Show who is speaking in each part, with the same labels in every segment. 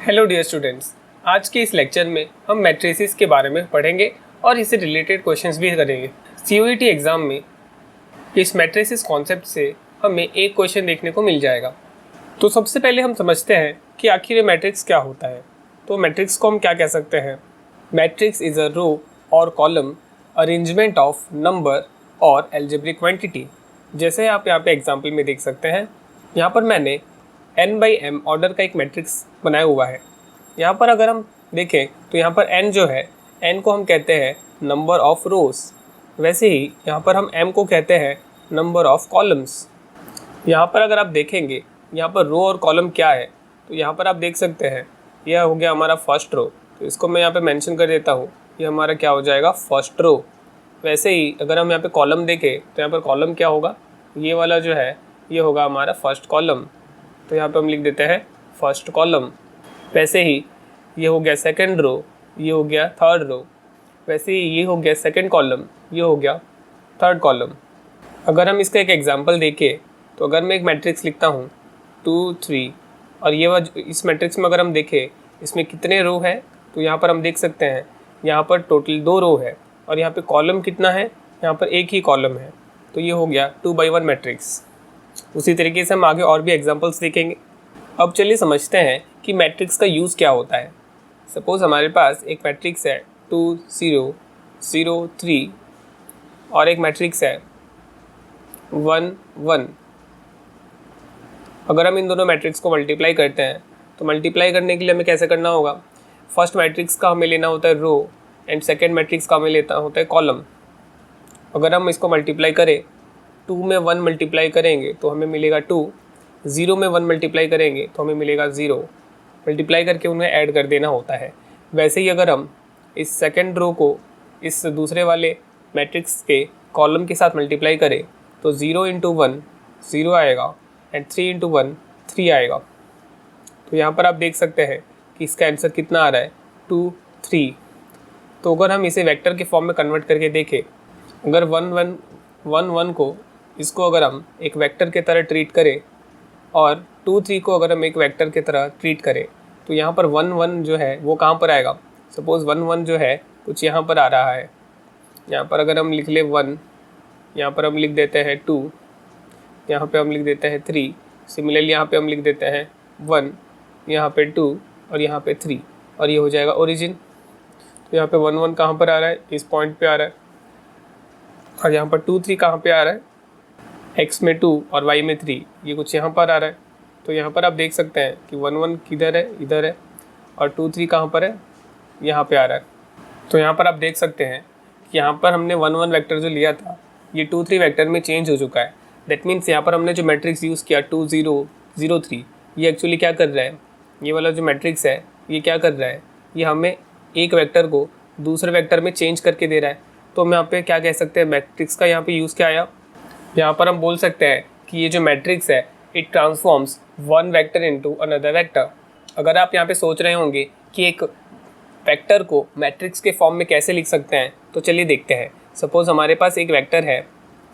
Speaker 1: Hello dear students, आज के इस लेक्चर में हम मैट्रिसेस के बारे में पढ़ेंगे और इससे रिलेटेड क्वेश्चंस भी करेंगे। सीयूईटी एग्ज़ाम में इस मैट्रिसेस कॉन्सेप्ट से हमें एक क्वेश्चन देखने को मिल जाएगा। तो सबसे पहले हम समझते हैं कि आखिर ये मैट्रिक्स क्या होता है। तो मैट्रिक्स को हम क्या कह सकते हैं? मैट्रिक्स इज़ अ रो और कॉलम अरेंजमेंट ऑफ नंबर और एल्जेब्रिक क्वांटिटी। जैसे आप यहाँ पे एग्जाम्पल में देख सकते हैं, यहाँ पर मैंने n/m ऑर्डर का एक मैट्रिक्स बनाया हुआ है। यहाँ पर अगर हम देखें तो यहाँ पर n जो है, n को हम कहते हैं नंबर ऑफ रोज। वैसे ही यहाँ पर हम m को कहते हैं नंबर ऑफ कॉलम्स। यहाँ पर अगर आप देखेंगे यहाँ पर रो और कॉलम क्या है, तो यहाँ पर आप देख सकते हैं यह हो गया हमारा फर्स्ट रो। तो इसको मैं यहाँ पे मेंशन कर देता हूँ, ये हमारा क्या हो जाएगा, फर्स्ट रो। वैसे ही अगर हम यहाँ पे कॉलम देखें तो यहाँ पर कॉलम क्या होगा, ये वाला जो है ये होगा हमारा फर्स्ट कॉलम। तो यहाँ पे हम लिख देते हैं फर्स्ट कॉलम। वैसे ही ये हो गया सेकंड रो, ये हो गया थर्ड रो। वैसे ही ये हो गया सेकंड कॉलम, ये हो गया थर्ड कॉलम। अगर हम इसका एक एग्जांपल देखें तो अगर मैं एक मैट्रिक्स लिखता हूँ 2 3 और ये इस मैट्रिक्स में अगर हम देखें इसमें कितने रो है, तो यहाँ पर हम देख सकते हैं यहाँ पर टोटल 2 रो है और यहाँ पे कॉलम कितना है, यहाँ पर एक ही कॉलम है। तो ये हो गया 2x1 मैट्रिक्स। उसी तरीके से हम आगे और भी एग्जांपल्स देखेंगे। अब चलिए समझते हैं कि मैट्रिक्स का यूज़ क्या होता है। सपोज़ हमारे पास एक मैट्रिक्स है 2 0 0 3 और एक मैट्रिक्स है 1 1। अगर हम इन दोनों मैट्रिक्स को मल्टीप्लाई करते हैं तो मल्टीप्लाई करने के लिए हमें कैसे करना होगा, फर्स्ट मैट्रिक्स का हमें लेना होता है रो एंड सेकेंड मैट्रिक्स का हमें लेना होता है कॉलम। अगर हम इसको मल्टीप्लाई करें, 2 में 1 मल्टीप्लाई करेंगे तो हमें मिलेगा 2, 0 में 1 मल्टीप्लाई करेंगे तो हमें मिलेगा 0। मल्टीप्लाई करके उन्हें ऐड कर देना होता है। वैसे ही अगर हम इस सेकंड रो को इस दूसरे वाले मैट्रिक्स के कॉलम के साथ मल्टीप्लाई करें तो 0 × 1 0 आएगा एंड 3 × 1 3 आएगा। तो यहाँ पर आप देख सकते हैं कि इसका आंसर कितना आ रहा है, 2 3। तो अगर हम इसे वेक्टर के फॉर्म में कन्वर्ट करके देखें, अगर 1 1 को इसको अगर हम एक वेक्टर के तरह ट्रीट करें और 2 3 को अगर हम एक वेक्टर की तरह ट्रीट करें, तो यहाँ पर 1 1 जो है वो कहाँ पर आएगा। सपोज़ 1 1 जो है कुछ यहाँ पर आ रहा है। यहाँ पर अगर हम लिख ले 1, यहाँ पर हम लिख देते हैं 2, यहाँ पे हम लिख देते हैं 3। सिमिलरली यहाँ पे हम लिख देते हैं 1, यहाँ पे 2 और यहाँ पे 3 और ये हो जाएगा ओरिजिन। तो यहाँ पे 1 1 कहाँ पर आ रहा है, इस पॉइंट पे आ रहा है। और यहाँ पर 2 3 कहाँ पे आ रहा है, x में 2 और y में 3, ये कुछ यहाँ पर आ रहा है। तो यहाँ पर आप देख सकते हैं कि 1 1 किधर है, इधर है, और 2 3 कहाँ पर है, यहाँ पे आ रहा है। तो यहाँ पर आप देख सकते हैं कि यहाँ पर हमने 1 1 वेक्टर जो लिया था ये 2 3 वेक्टर में चेंज हो चुका है। दैट मीन्स यहाँ पर हमने जो मैट्रिक्स यूज़ किया 2 0 0 3, ये एक्चुअली क्या कर रहा है, ये वाला जो मैट्रिक्स है ये क्या कर रहा है, ये हमें एक वेक्टर को दूसरे वेक्टर में चेंज करके दे रहा है। तो हम यहाँ पे क्या कह सकते हैं, मैट्रिक्स का यहाँ पे यूज़ क्या आया, यहाँ पर हम बोल सकते हैं कि ये जो मैट्रिक्स है it transforms one vector into another vector. अगर आप यहाँ पे सोच रहे होंगे कि एक वेक्टर को मैट्रिक्स के फॉर्म में कैसे लिख सकते हैं, तो चलिए देखते हैं। सपोज़ हमारे पास एक वेक्टर है,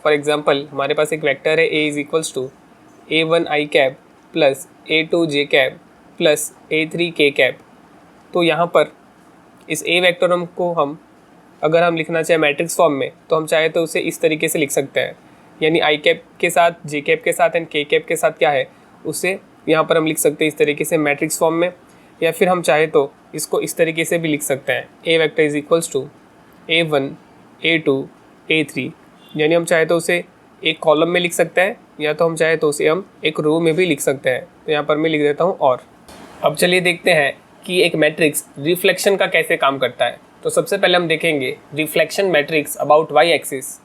Speaker 1: फॉर एग्जांपल हमारे पास एक वेक्टर है a = a1i plus a2j plus a3k। तो यहाँ पर इस a वेक्टर को हम अगर हम लिखना चाहे मैट्रिक्स फॉर्म में, तो हम चाहे तो उसे इस तरीके से लिख सकते हैं, यानी i कैप के साथ j कैप के साथ एंड k कैप के साथ क्या है, उसे यहाँ पर हम लिख सकते हैं इस तरीके से मैट्रिक्स फॉर्म में। या फिर हम चाहे तो इसको इस तरीके से भी लिख सकते हैं, a vector = a1 a2 a3, यानी हम चाहे तो उसे एक कॉलम में लिख सकते हैं या तो हम चाहे तो उसे हम एक रो में भी लिख सकते हैं। तो यहाँ पर मैं लिख देता हूँ और। अब चलिए देखते हैं कि एक मैट्रिक्स रिफ्लेक्शन का कैसे काम करता है। तो सबसे पहले हम देखेंगे reflection matrix about y axis.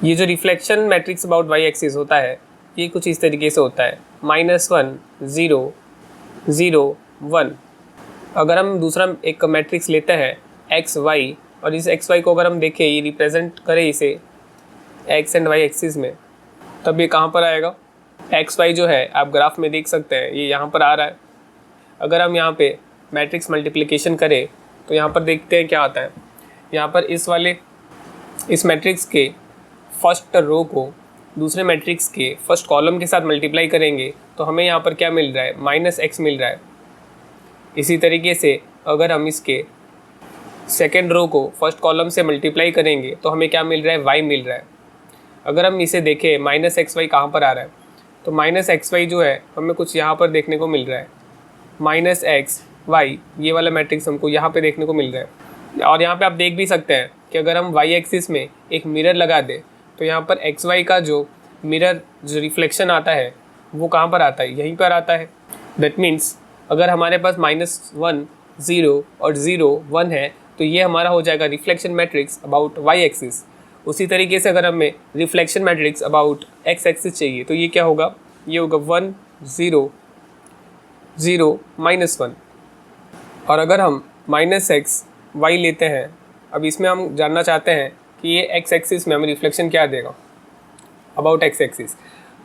Speaker 1: ये जो reflection matrix about y axis होता है ये कुछ इस तरीके से होता है, -1 0 0 1। अगर हम दूसरा एक मैट्रिक्स लेते हैं एक्स वाई, और इस एक्स वाई को अगर हम देखें, ये रिप्रेजेंट करें इसे एक्स एंड वाई एक्सिस में, तब ये कहाँ पर आएगा, एक्स वाई जो है आप ग्राफ में देख सकते हैं ये यहाँ पर आ रहा है। अगर हम यहाँ पे मैट्रिक्स मल्टीप्लिकेशन करें तो यहाँ पर देखते हैं क्या आता है। यहाँ पर इस मैट्रिक्स के फर्स्ट रो को दूसरे मैट्रिक्स के फर्स्ट कॉलम के साथ मल्टीप्लाई करेंगे तो हमें यहाँ पर क्या मिल रहा है, -x मिल रहा है। इसी तरीके से अगर हम इसके सेकेंड रो को फर्स्ट कॉलम से मल्टीप्लाई करेंगे तो हमें क्या मिल रहा है, y मिल रहा है। अगर हम इसे देखें माइनस एक्स वाई कहाँ पर आ रहा है, तो माइनस एक्स वाई जो है हमें कुछ यहाँ पर देखने को मिल रहा है, माइनस एक्स वाई ये वाला मैट्रिक्स हमको यहाँ पे देखने को मिल रहा है। और यहाँ पे आप देख भी सकते हैं कि अगर हम वाई एक्सिस में एक मिरर लगा दें तो यहाँ पर एक्स वाई का जो मिरर जो रिफ्लेक्शन आता है वो कहाँ पर आता है, यहीं पर आता है। दैट मीन्स अगर हमारे पास -1 0 और 0 1 है तो ये हमारा हो जाएगा reflection matrix about y axis. उसी तरीके से अगर हमें reflection matrix about x axis चाहिए तो ये क्या होगा, ये होगा 1 0 0 -1। और अगर हम -x y लेते हैं, अब इसमें हम जानना चाहते हैं कि ये x एक्सिस में हमें रिफ्लेक्शन क्या देगा अबाउट x एक्सिस।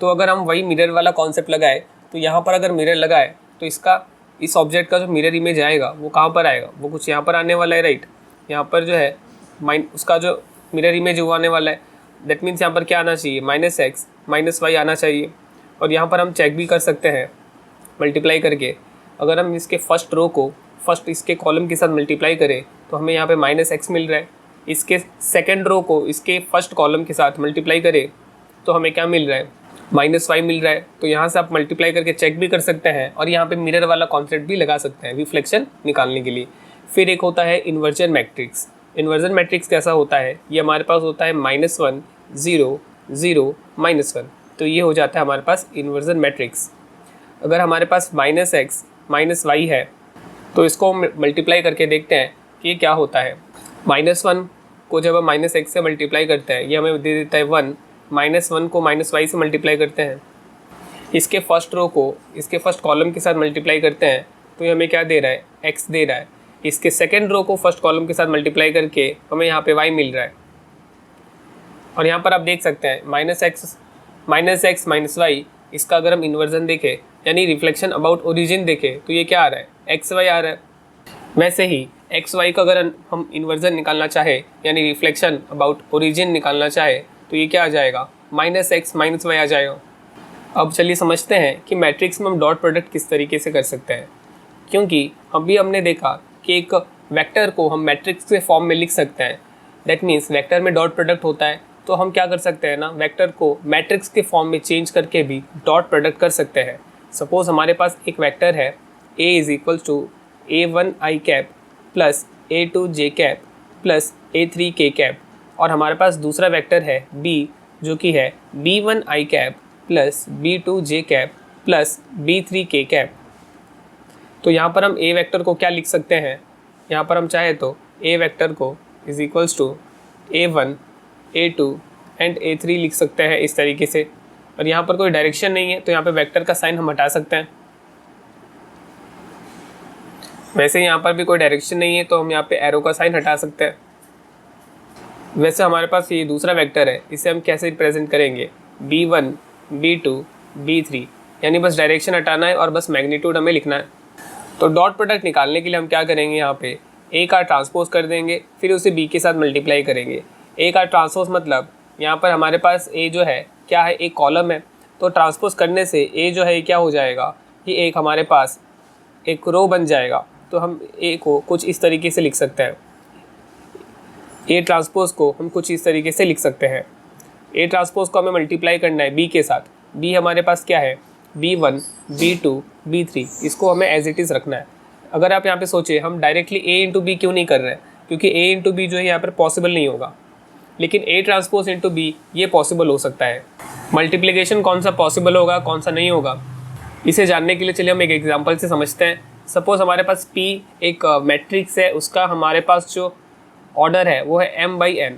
Speaker 1: तो अगर हम वही मिरर वाला कॉन्सेप्ट लगाए तो यहाँ पर अगर मिरर लगाए तो इसका इस ऑब्जेक्ट का जो मिरर इमेज आएगा वो कहाँ पर आएगा, वो कुछ यहाँ पर आने वाला है, राइट। यहाँ पर जो है उसका जो मिरर इमेज वो आने वाला है। दैट मीन्स यहाँ पर क्या आना चाहिए, -x -y आना चाहिए। और यहाँ पर हम चेक भी कर सकते हैं मल्टीप्लाई करके। अगर हम इसके फर्स्ट रो को फर्स्ट इसके कॉलम के साथ मल्टीप्लाई करें तो हमें यहाँ पे -x मिल रहा है। इसके सेकेंड रो को इसके फर्स्ट कॉलम के साथ मल्टीप्लाई करें तो हमें क्या मिल रहा है, -y मिल रहा है। तो यहाँ से आप मल्टीप्लाई करके चेक भी कर सकते हैं और यहाँ पे मिरर वाला कॉन्सेप्ट भी लगा सकते हैं रिफ्लेक्शन निकालने के लिए। फिर एक होता है इन्वर्जन मैट्रिक्स। इन्वर्जन मैट्रिक्स कैसा होता है, ये हमारे पास होता है -1 0 0 -1। तो ये हो जाता है हमारे पास इन्वर्जन मैट्रिक्स। अगर हमारे पास -x -y है तो इसको मल्टीप्लाई करके देखते हैं कि ये क्या होता है। -1 को जब हम -x से मल्टीप्लाई करते हैं ये हमें दे देता है 1, -1 को -y से मल्टीप्लाई करते हैं, इसके फर्स्ट रो को इसके फर्स्ट कॉलम के साथ मल्टीप्लाई करते हैं तो ये हमें क्या दे रहा है, x दे रहा है। इसके सेकेंड रो को फर्स्ट कॉलम के साथ मल्टीप्लाई करके हमें यहाँ पे y मिल रहा है। और यहाँ पर आप देख सकते हैं -x -y, इसका अगर हम इन्वर्जन देखें यानी रिफ्लेक्शन अबाउट ओरिजिन देखें तो ये क्या आ रहा है, xy आ रहा है। वैसे ही xy का अगर हम इन्वर्जन निकालना चाहे यानी रिफ्लेक्शन अबाउट ओरिजिन निकालना चाहे तो ये क्या आ जाएगा, -x -y आ जाएगा। अब चलिए समझते हैं कि मैट्रिक्स में हम डॉट प्रोडक्ट किस तरीके से कर सकते हैं। क्योंकि हमने देखा कि एक वेक्टर को हम मैट्रिक्स के फॉर्म में लिख सकते हैं। दैट मीन्स वेक्टर में डॉट प्रोडक्ट होता है तो हम क्या कर सकते हैं ना, वेक्टर को मैट्रिक्स के फॉर्म में चेंज करके भी डॉट प्रोडक्ट कर सकते हैं। सपोज हमारे पास एक वेक्टर है A = A1i cap plus A2j cap plus A3k cap, और हमारे पास दूसरा वेक्टर है B जो कि है B1i cap plus B2j cap plus B3k cap. तो यहाँ पर हम A वेक्टर को क्या लिख सकते हैं, यहाँ पर हम चाहे तो A वेक्टर को = A1 A2 एंड A3 लिख सकते हैं इस तरीके से। और यहाँ पर कोई डायरेक्शन नहीं है तो यहाँ पे वेक्टर का साइन हम हटा सकते हैं। वैसे यहाँ पर भी कोई डायरेक्शन नहीं है तो हम यहाँ पे एरो का साइन हटा सकते हैं। वैसे हमारे पास ये दूसरा वेक्टर है, इसे हम कैसे रिप्रेजेंट करेंगे, B1 B2 B3, यानी बस डायरेक्शन हटाना है और बस मैग्नीट्यूड हमें लिखना है। तो डॉट प्रोडक्ट निकालने के लिए हम क्या करेंगे, यहाँ पे A का ट्रांसपोज कर देंगे, फिर उसे B के साथ मल्टीप्लाई करेंगे। A का ट्रांसपोज मतलब यहाँ पर हमारे पास A जो है क्या है, एक कॉलम है, तो ट्रांसपोज करने से A जो है क्या हो जाएगा कि एक हमारे पास एक रो बन जाएगा। तो हम A को कुछ इस तरीके से लिख सकते हैं, A ट्रांसपोज को हम कुछ इस तरीके से लिख सकते हैं। A ट्रांसपोज को हमें मल्टीप्लाई करना है B के साथ। B हमारे पास क्या है, B1 B2 B3, इसको हमें एज इट इज़ रखना है। अगर आप यहाँ पे सोचिए हम डायरेक्टली A इंटू B क्यों नहीं कर रहे हैं, क्योंकि A इंटू B जो है यहाँ पर पॉसिबल नहीं होगा, लेकिन A ट्रांसपोज इंटू B ये पॉसिबल हो सकता है। मल्टीप्लिकेशन कौन सा पॉसिबल होगा कौन सा नहीं होगा, इसे जानने के लिए चलिए हम एक एग्जांपल से समझते हैं। सपोज हमारे पास P एक मैट्रिक्स है, उसका हमारे पास जो ऑर्डर है वो है m/n,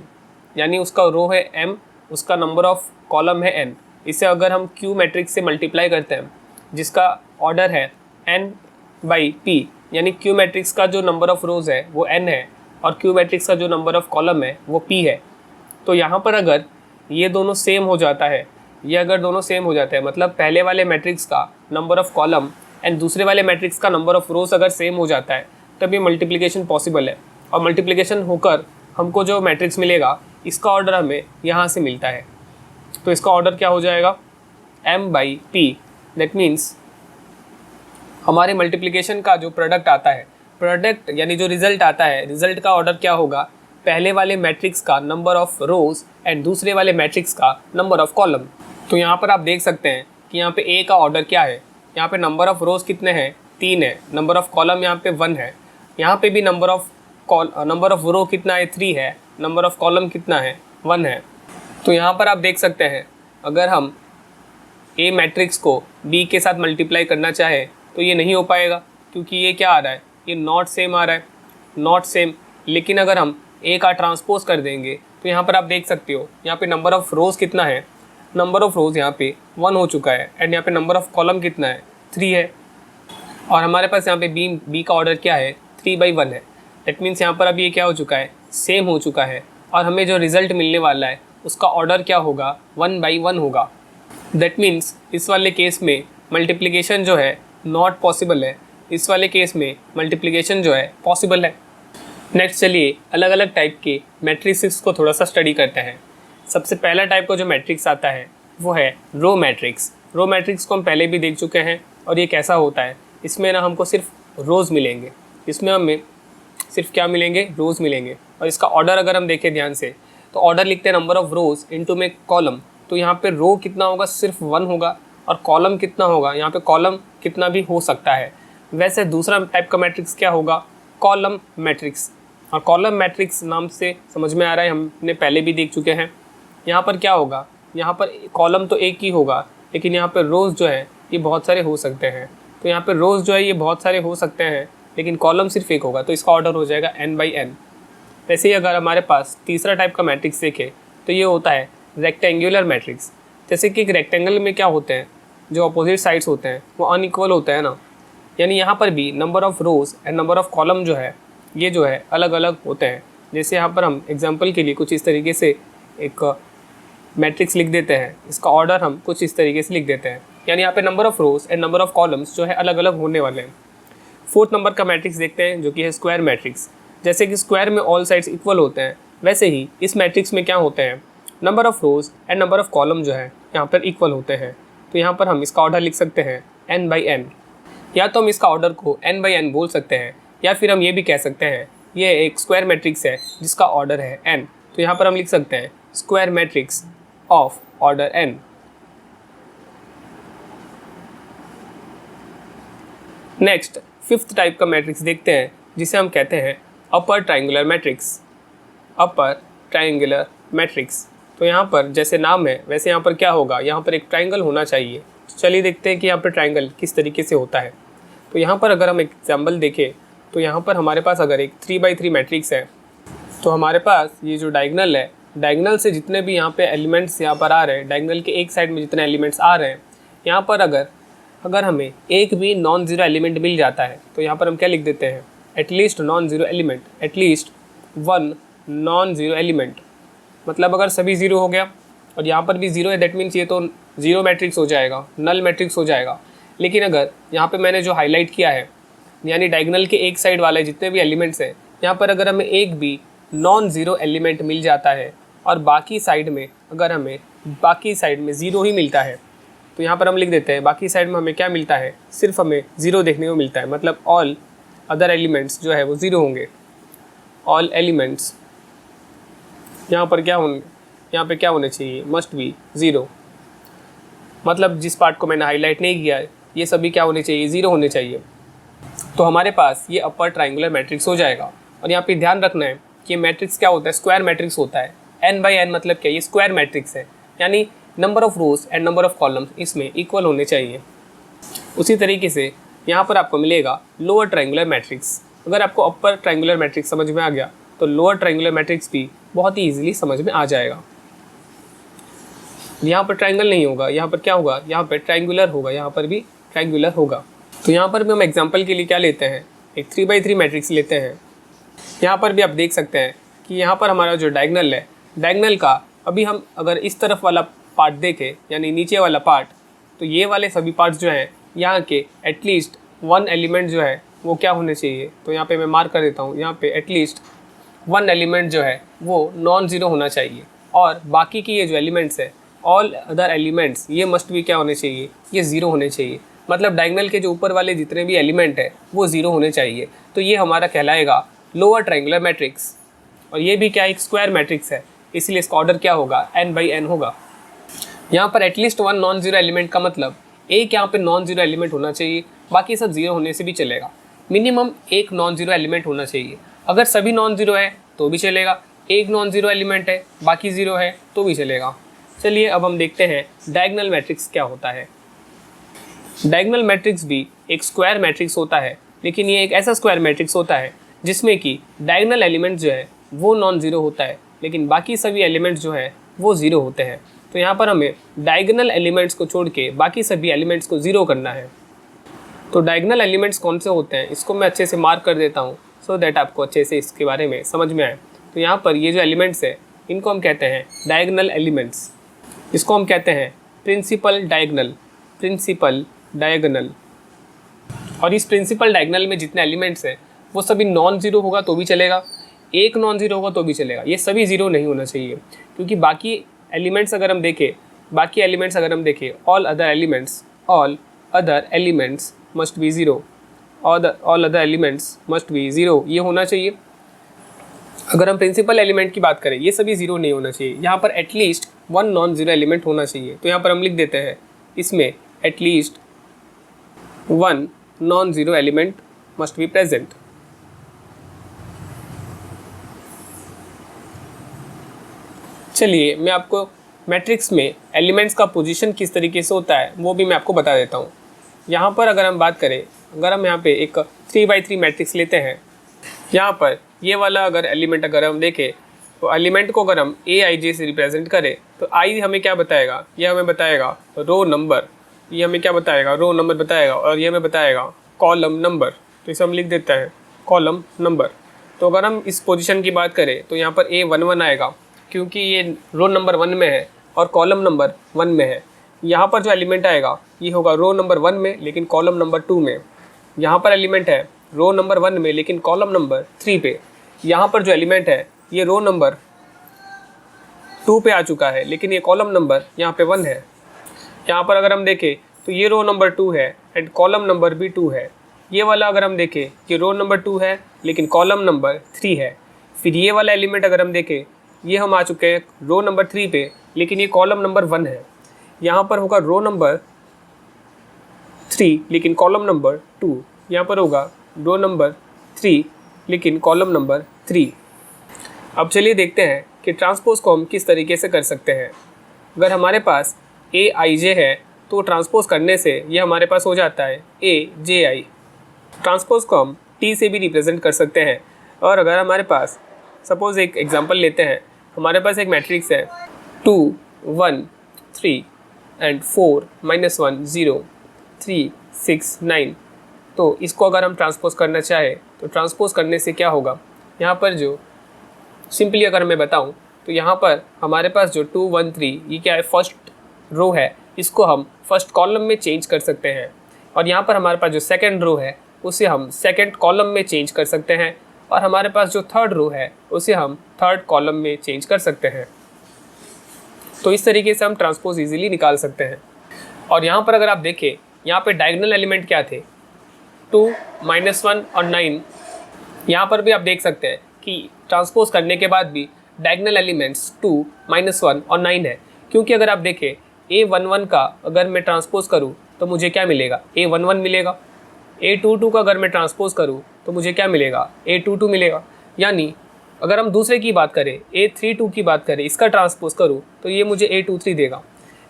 Speaker 1: यानी उसका रो है m, उसका नंबर ऑफ कॉलम है n। इसे अगर हम Q मैट्रिक्स से मल्टीप्लाई करते हैं जिसका ऑर्डर है n/p, यानी Q मैट्रिक्स का जो नंबर ऑफ रोज़ है वो n है और Q मैट्रिक्स का जो नंबर ऑफ कॉलम है वो p है। तो यहाँ पर अगर ये दोनों सेम हो जाता है, ये अगर दोनों सेम हो जाते हैं मतलब पहले वाले मैट्रिक्स का नंबर ऑफ कॉलम एंड दूसरे वाले मैट्रिक्स का नंबर ऑफ रोज अगर सेम हो जाता है तब ये मल्टीप्लिकेशन पॉसिबल है। और मल्टीप्लिकेशन होकर हमको जो मैट्रिक्स मिलेगा इसका ऑर्डर हमें यहाँ से मिलता है। तो इसका ऑर्डर क्या हो जाएगा, m/p। दैट मीन्स हमारे मल्टीप्लिकेशन का जो प्रोडक्ट आता है, प्रोडक्ट यानी जो रिजल्ट आता है, रिजल्ट का ऑर्डर क्या होगा, पहले वाले मैट्रिक्स का नंबर ऑफ रोज एंड दूसरे वाले मैट्रिक्स का नंबर ऑफ कॉलम। तो यहाँ पर आप देख सकते हैं कि यहाँ पे ए का ऑर्डर क्या है, यहाँ पे नंबर ऑफ रोज कितने हैं, 3 है, नंबर ऑफ कॉलम यहाँ पे 1 है, यहाँ पे भी नंबर ऑफ रो कितना है, 3 है, नंबर ऑफ कॉलम कितना है, 1 है। तो यहाँ पर आप देख सकते हैं अगर हम ए मैट्रिक्स को बी के साथ मल्टीप्लाई करना चाहे तो ये नहीं हो पाएगा, क्योंकि ये क्या आ रहा है, ये नॉट सेम आ रहा है, नॉट सेम। लेकिन अगर हम ए का ट्रांसपोज कर देंगे तो यहाँ पर आप देख सकते हो यहाँ पे नंबर ऑफ़ रोज़ कितना है, नंबर ऑफ़ रोज़ यहाँ पे 1 हो चुका है एंड यहाँ पे नंबर ऑफ़ कॉलम कितना है, 3 है। और हमारे पास यहाँ पे बी का ऑर्डर क्या है, 3/1 है। दैट मीन्स यहाँ पर अब ये क्या हो चुका है, सेम हो चुका है। और हमें जो रिज़ल्ट मिलने वाला है उसका ऑर्डर क्या होगा, 1/1 होगा। दैट मीन्स इस वाले केस में मल्टीप्लिकेशन जो है नॉट पॉसिबल है, इस वाले केस में मल्टीप्लिकेशन जो है पॉसिबल है। नेक्स्ट चलिए अलग अलग टाइप के मैट्रिक्स को थोड़ा सा स्टडी करते हैं। सबसे पहला टाइप का जो मैट्रिक्स आता है वो है रो मैट्रिक्स। रो मैट्रिक्स को हम पहले भी देख चुके हैं और ये कैसा होता है, इसमें ना हमको सिर्फ रोज़ मिलेंगे, इसमें हमें सिर्फ क्या मिलेंगे, रोज़ मिलेंगे। और इसका ऑर्डर अगर हम देखें ध्यान से तो ऑर्डर लिखते हैं नंबर ऑफ़ रोज़ इनटू में कॉलम। तो यहाँ पे रो कितना होगा, सिर्फ 1 होगा, और कॉलम कितना होगा, यहाँ पे कॉलम कितना भी हो सकता है। वैसे दूसरा टाइप का मैट्रिक्स क्या होगा, कॉलम मैट्रिक्स। और कॉलम मैट्रिक्स नाम से समझ में आ रहा है, हमने पहले भी देख चुके हैं। यहाँ पर क्या होगा, यहाँ पर कॉलम तो एक ही होगा, लेकिन यहाँ पर रोज़ जो है ये बहुत सारे हो सकते हैं। तो यहाँ पर रोज़ जो है ये बहुत सारे हो सकते हैं, लेकिन कॉलम सिर्फ एक होगा, तो इसका ऑर्डर हो जाएगा n/n। वैसे ही अगर हमारे पास तीसरा टाइप का मैट्रिक्स देखें तो ये होता है रेक्टेंगुलर मैट्रिक्स। जैसे कि एक रेक्टेंगल में क्या होते हैं, जो अपोजिट साइड्स होते हैं वो अनइक्वल होता है ना, यानी यहाँ पर भी number of rows and number of column जो है ये जो है अलग अलग होते हैं। जैसे यहाँ पर हम एग्जांपल के लिए कुछ इस तरीके से एक मैट्रिक्स लिख देते हैं, इसका ऑर्डर हम कुछ इस तरीके से लिख देते हैं, यानी यहाँ पे number of rows and number of columns जो है अलग अलग होने वाले हैं। 4th नंबर का मैट्रिक्स देखते हैं जो कि है स्क्वायर मैट्रिक्स। जैसे कि स्क्वायर में ऑल साइड्स इक्वल होते हैं, वैसे ही इस मैट्रिक्स में क्या होते हैं, number of rows and number of column जो है यहाँ पर इक्वल होते हैं। तो यहाँ पर हम इसका ऑर्डर लिख सकते हैं n/n, या तो हम इसका ऑर्डर को n/n बोल सकते हैं, या फिर हम ये भी कह सकते हैं ये एक स्क्वायर मैट्रिक्स है जिसका ऑर्डर है n। तो यहाँ पर हम लिख सकते हैं square matrix of order n। Next 5th type का मैट्रिक्स देखते हैं जिसे हम कहते हैं upper triangular matrix. Upper triangular matrix, तो यहाँ पर जैसे नाम है वैसे यहाँ पर क्या होगा, यहाँ पर एक ट्रायंगल होना चाहिए। तो चलिए देखते हैं कि यहाँ पर ट्रायंगल किस तरीके से होता है। तो यहाँ पर अगर हम एग्जाम्पल देखें तो यहाँ पर हमारे पास अगर एक 3/3 मैट्रिक्स है, तो हमारे पास ये जो डायगोनल है, डायगोनल से जितने भी यहाँ पे एलिमेंट्स यहाँ पर आ रहे हैं, डायगोनल के एक साइड में जितने एलिमेंट्स आ रहे हैं, यहाँ पर अगर हमें एक भी नॉन ज़ीरो एलिमेंट मिल जाता है तो यहाँ पर हम क्या लिख देते हैं, at least non zero element, at least 1 non zero element. मतलब अगर सभी ज़ीरो हो गया और यहाँ पर भी ज़ीरो है, दैट मीन्स ये तो ज़ीरो मैट्रिक्स हो जाएगा, नल मैट्रिक्स हो जाएगा। लेकिन अगर यहाँ पे मैंने जो हाईलाइट किया है, यानी डायगोनल के एक साइड वाले जितने भी एलिमेंट्स हैं, यहाँ पर अगर हमें एक भी नॉन ज़ीरो एलिमेंट मिल जाता है और बाकी साइड में अगर हमें बाकी साइड में ज़ीरो ही मिलता है, तो यहाँ पर हम लिख देते हैं बाकी साइड में हमें क्या मिलता है, सिर्फ हमें ज़ीरो देखने को मिलता है। मतलब ऑल अदर एलिमेंट्स जो है वो ज़ीरो होंगे। ऑल एलिमेंट्स यहाँ पर क्या होंगे, यहाँ पे क्या होने चाहिए, मस्ट बी ज़ीरो। मतलब जिस पार्ट को मैंने हाईलाइट नहीं किया है ये सभी क्या होने चाहिए, ज़ीरो होने चाहिए। तो हमारे पास ये अपर ट्रायंगुलर मैट्रिक्स हो जाएगा। और यहाँ पे ध्यान रखना है कि मैट्रिक्स क्या होता है, स्क्वायर मैट्रिक्स होता है। n/n मतलब क्या, ये स्क्वायर मैट्रिक्स है, यानी number of rows and number of columns इसमें इक्वल होने चाहिए। उसी तरीके से यहाँ पर आपको मिलेगा लोअर ट्रायंगुलर मैट्रिक्स। अगर आपको अपर ट्रायंगुलर मैट्रिक्स समझ में आ गया तो लोअर ट्रायंगुलर मैट्रिक्स भी बहुत ही ईजिली समझ में आ जाएगा। यहाँ पर ट्रायंगल नहीं होगा, यहाँ पर क्या होगा, यहाँ पर ट्रायंगुलर होगा, यहाँ पर भी ट्रायंगुलर होगा। तो यहाँ पर भी हम एग्जांपल के लिए क्या लेते हैं, एक 3/3 मैट्रिक्स लेते हैं। यहाँ पर भी आप देख सकते हैं कि यहाँ पर हमारा जो डायगोनल है, डायगोनल का अभी हम अगर इस तरफ वाला पार्ट देखें, यानी नीचे वाला पार्ट, तो ये वाले सभी पार्ट्स जो हैं यहाँ के एटलीस्ट 1 एलिमेंट जो है वो क्या होने चाहिए। तो यहाँ पे मैं मार्क कर देता हूँ, यहाँ पे एटलीस्ट 1 एलिमेंट जो है वो नॉन ज़ीरो होना चाहिए। और बाकी की ये जो एलिमेंट्स है, ऑल अदर एलिमेंट्स, ये मस्ट भी क्या होने चाहिए, ये ज़ीरो होने चाहिए। मतलब डायगोनल के जो ऊपर वाले जितने भी एलिमेंट है वो 0 होने चाहिए। तो ये हमारा कहलाएगा लोअर ट्रायंगुलर मैट्रिक्स। और ये भी क्या एक स्क्वायर मैट्रिक्स है, इसलिए इसका ऑर्डर क्या होगा, n/n होगा। यहाँ पर एटलीस्ट 1 नॉन जीरो एलिमेंट का मतलब एक यहाँ पे नॉन जीरो एलिमेंट होना चाहिए, बाकी सब जीरो होने से भी चलेगा। मिनिमम एक नॉन जीरो एलिमेंट होना चाहिए। अगर सभी नॉन जीरो है तो भी चलेगा, एक नॉन जीरो एलिमेंट है बाकी जीरो है तो भी चलेगा। चलिए अब हम देखते हैं डायगोनल मैट्रिक्स क्या होता है। डायगोनल मैट्रिक्स भी एक स्क्वायर मैट्रिक्स होता है, लेकिन ये एक ऐसा स्क्वायर मैट्रिक्स होता है जिसमें कि डायगोनल एलिमेंट जो है वो नॉन जीरो होता है, लेकिन बाकी सभी एलिमेंट्स जो है वो जीरो होते हैं। तो यहाँ पर हमें डायगोनल एलिमेंट्स को छोड़ के बाकी सभी एलिमेंट्स को जीरो करना है। तो डायगोनल एलिमेंट्स कौन से होते हैं इसको मैं अच्छे से मार्क कर देता हूँ, सो दैट आपको अच्छे से इसके बारे में समझ में आए। तो यहाँ पर ये जो एलिमेंट्स है इनको हम कहते हैं डायगोनल एलिमेंट्स। इसको हम कहते हैं प्रिंसिपल डायगोनल, प्रिंसिपल डायगोनल। और इस प्रिंसिपल डायगोनल में जितने एलिमेंट्स हैं वो सभी नॉन जीरो होगा तो भी चलेगा, एक नॉन जीरो होगा तो भी चलेगा, ये सभी जीरो नहीं होना चाहिए। क्योंकि बाकी एलिमेंट्स अगर हम देखें all other elements must be zero, all other elements must be zero, ये होना चाहिए। अगर हम प्रिंसिपल एलिमेंट की बात करें ये सभी ज़ीरो नहीं होना चाहिए, यहाँ पर एटलीस्ट 1 नॉन ज़ीरो एलिमेंट होना चाहिए। तो यहाँ पर हम लिख देते हैं इसमें at least 1 non zero element must be present. चलिए मैं आपको मैट्रिक्स में एलिमेंट्स का पोजीशन किस तरीके से होता है वो भी मैं आपको बता देता हूँ। यहाँ पर अगर हम बात करें, अगर हम यहाँ पे एक 3x3 मैट्रिक्स लेते हैं, यहाँ पर ये वाला अगर एलिमेंट अगर हम देखें तो एलिमेंट को अगर हम AIJ से रिप्रेजेंट करें तो I हमें क्या बताएगा, ये हमें बताएगा रो नंबर, ये हमें क्या बताएगा, रो नंबर बताएगा, और ये हमें बताएगा कॉलम नंबर। तो इसे हम लिख देते हैं कॉलम नंबर। तो अगर हम इस पोजीशन की बात करें तो यहाँ पर A11 आएगा क्योंकि ये रो नंबर 1 में है और कॉलम नंबर 1 में है। यहाँ पर जो एलिमेंट आएगा ये होगा रो नंबर 1 में लेकिन कॉलम नंबर 2 में। यहाँ पर एलिमेंट है रो नंबर 1 में लेकिन कॉलम नंबर 3 पे। यहाँ पर जो एलिमेंट है ये रो नंबर 2 पे आ चुका है लेकिन ये कॉलम नंबर यहाँ पे 1 है। यहाँ पर अगर हम देखें तो ये रो नंबर 2 है एंड कॉलम नंबर भी 2 है। ये वाला अगर हम देखें ये रो नंबर 2 है लेकिन कॉलम नंबर 3 है। फिर ये वाला एलिमेंट अगर हम देखें ये हम आ चुके हैं रो नंबर 3 पे लेकिन ये कॉलम नंबर 1 है। यहाँ पर होगा रो नंबर 3 लेकिन कॉलम नंबर 2। यहाँ पर होगा रो नंबर 3 लेकिन कॉलम नंबर 3। अब चलिए देखते हैं कि ट्रांसपोज को हम किस तरीके से कर सकते हैं। अगर हमारे पास AIJ है तो ट्रांसपोज करने से ये हमारे पास हो जाता है AJI। ट्रांसपोज को हम T से भी रिप्रेजेंट कर सकते हैं। और अगर हमारे पास सपोज़ एक एग्जांपल लेते हैं, हमारे पास एक मैट्रिक्स है 2 1 3 एंड 4 -1 0 3 6 9। तो इसको अगर हम ट्रांसपोज करना चाहें तो ट्रांसपोज करने से क्या होगा, यहाँ पर जो सिंपली अगर मैं बताऊँ तो यहाँ पर हमारे पास जो 2 1 3 ये क्या है, फर्स्ट रो है, इसको हम फर्स्ट कॉलम में चेंज कर सकते हैं। और यहाँ पर हमारे पास जो सेकंड रो है उसे हम सेकंड कॉलम में चेंज कर सकते हैं। और हमारे पास जो थर्ड रो है उसे हम थर्ड कॉलम में चेंज कर सकते हैं। तो इस तरीके से हम ट्रांसपोज इजीली निकाल सकते हैं। और यहाँ पर अगर आप देखें यहाँ पे डायगोनल एलिमेंट क्या थे, 2 -1 और 9। यहाँ पर भी आप देख सकते हैं कि ट्रांसपोज करने के बाद भी डायगोनल एलिमेंट्स 2 -1 और 9 है। क्योंकि अगर आप देखें A11 का अगर मैं ट्रांसपोज करूँ तो मुझे क्या मिलेगा, A11 मिलेगा। A22 का अगर मैं ट्रांसपोज करूँ तो मुझे क्या मिलेगा, A22 मिलेगा। यानी अगर हम दूसरे की बात करें A32 की बात करें, इसका ट्रांसपोज करूँ तो ये मुझे A23 देगा।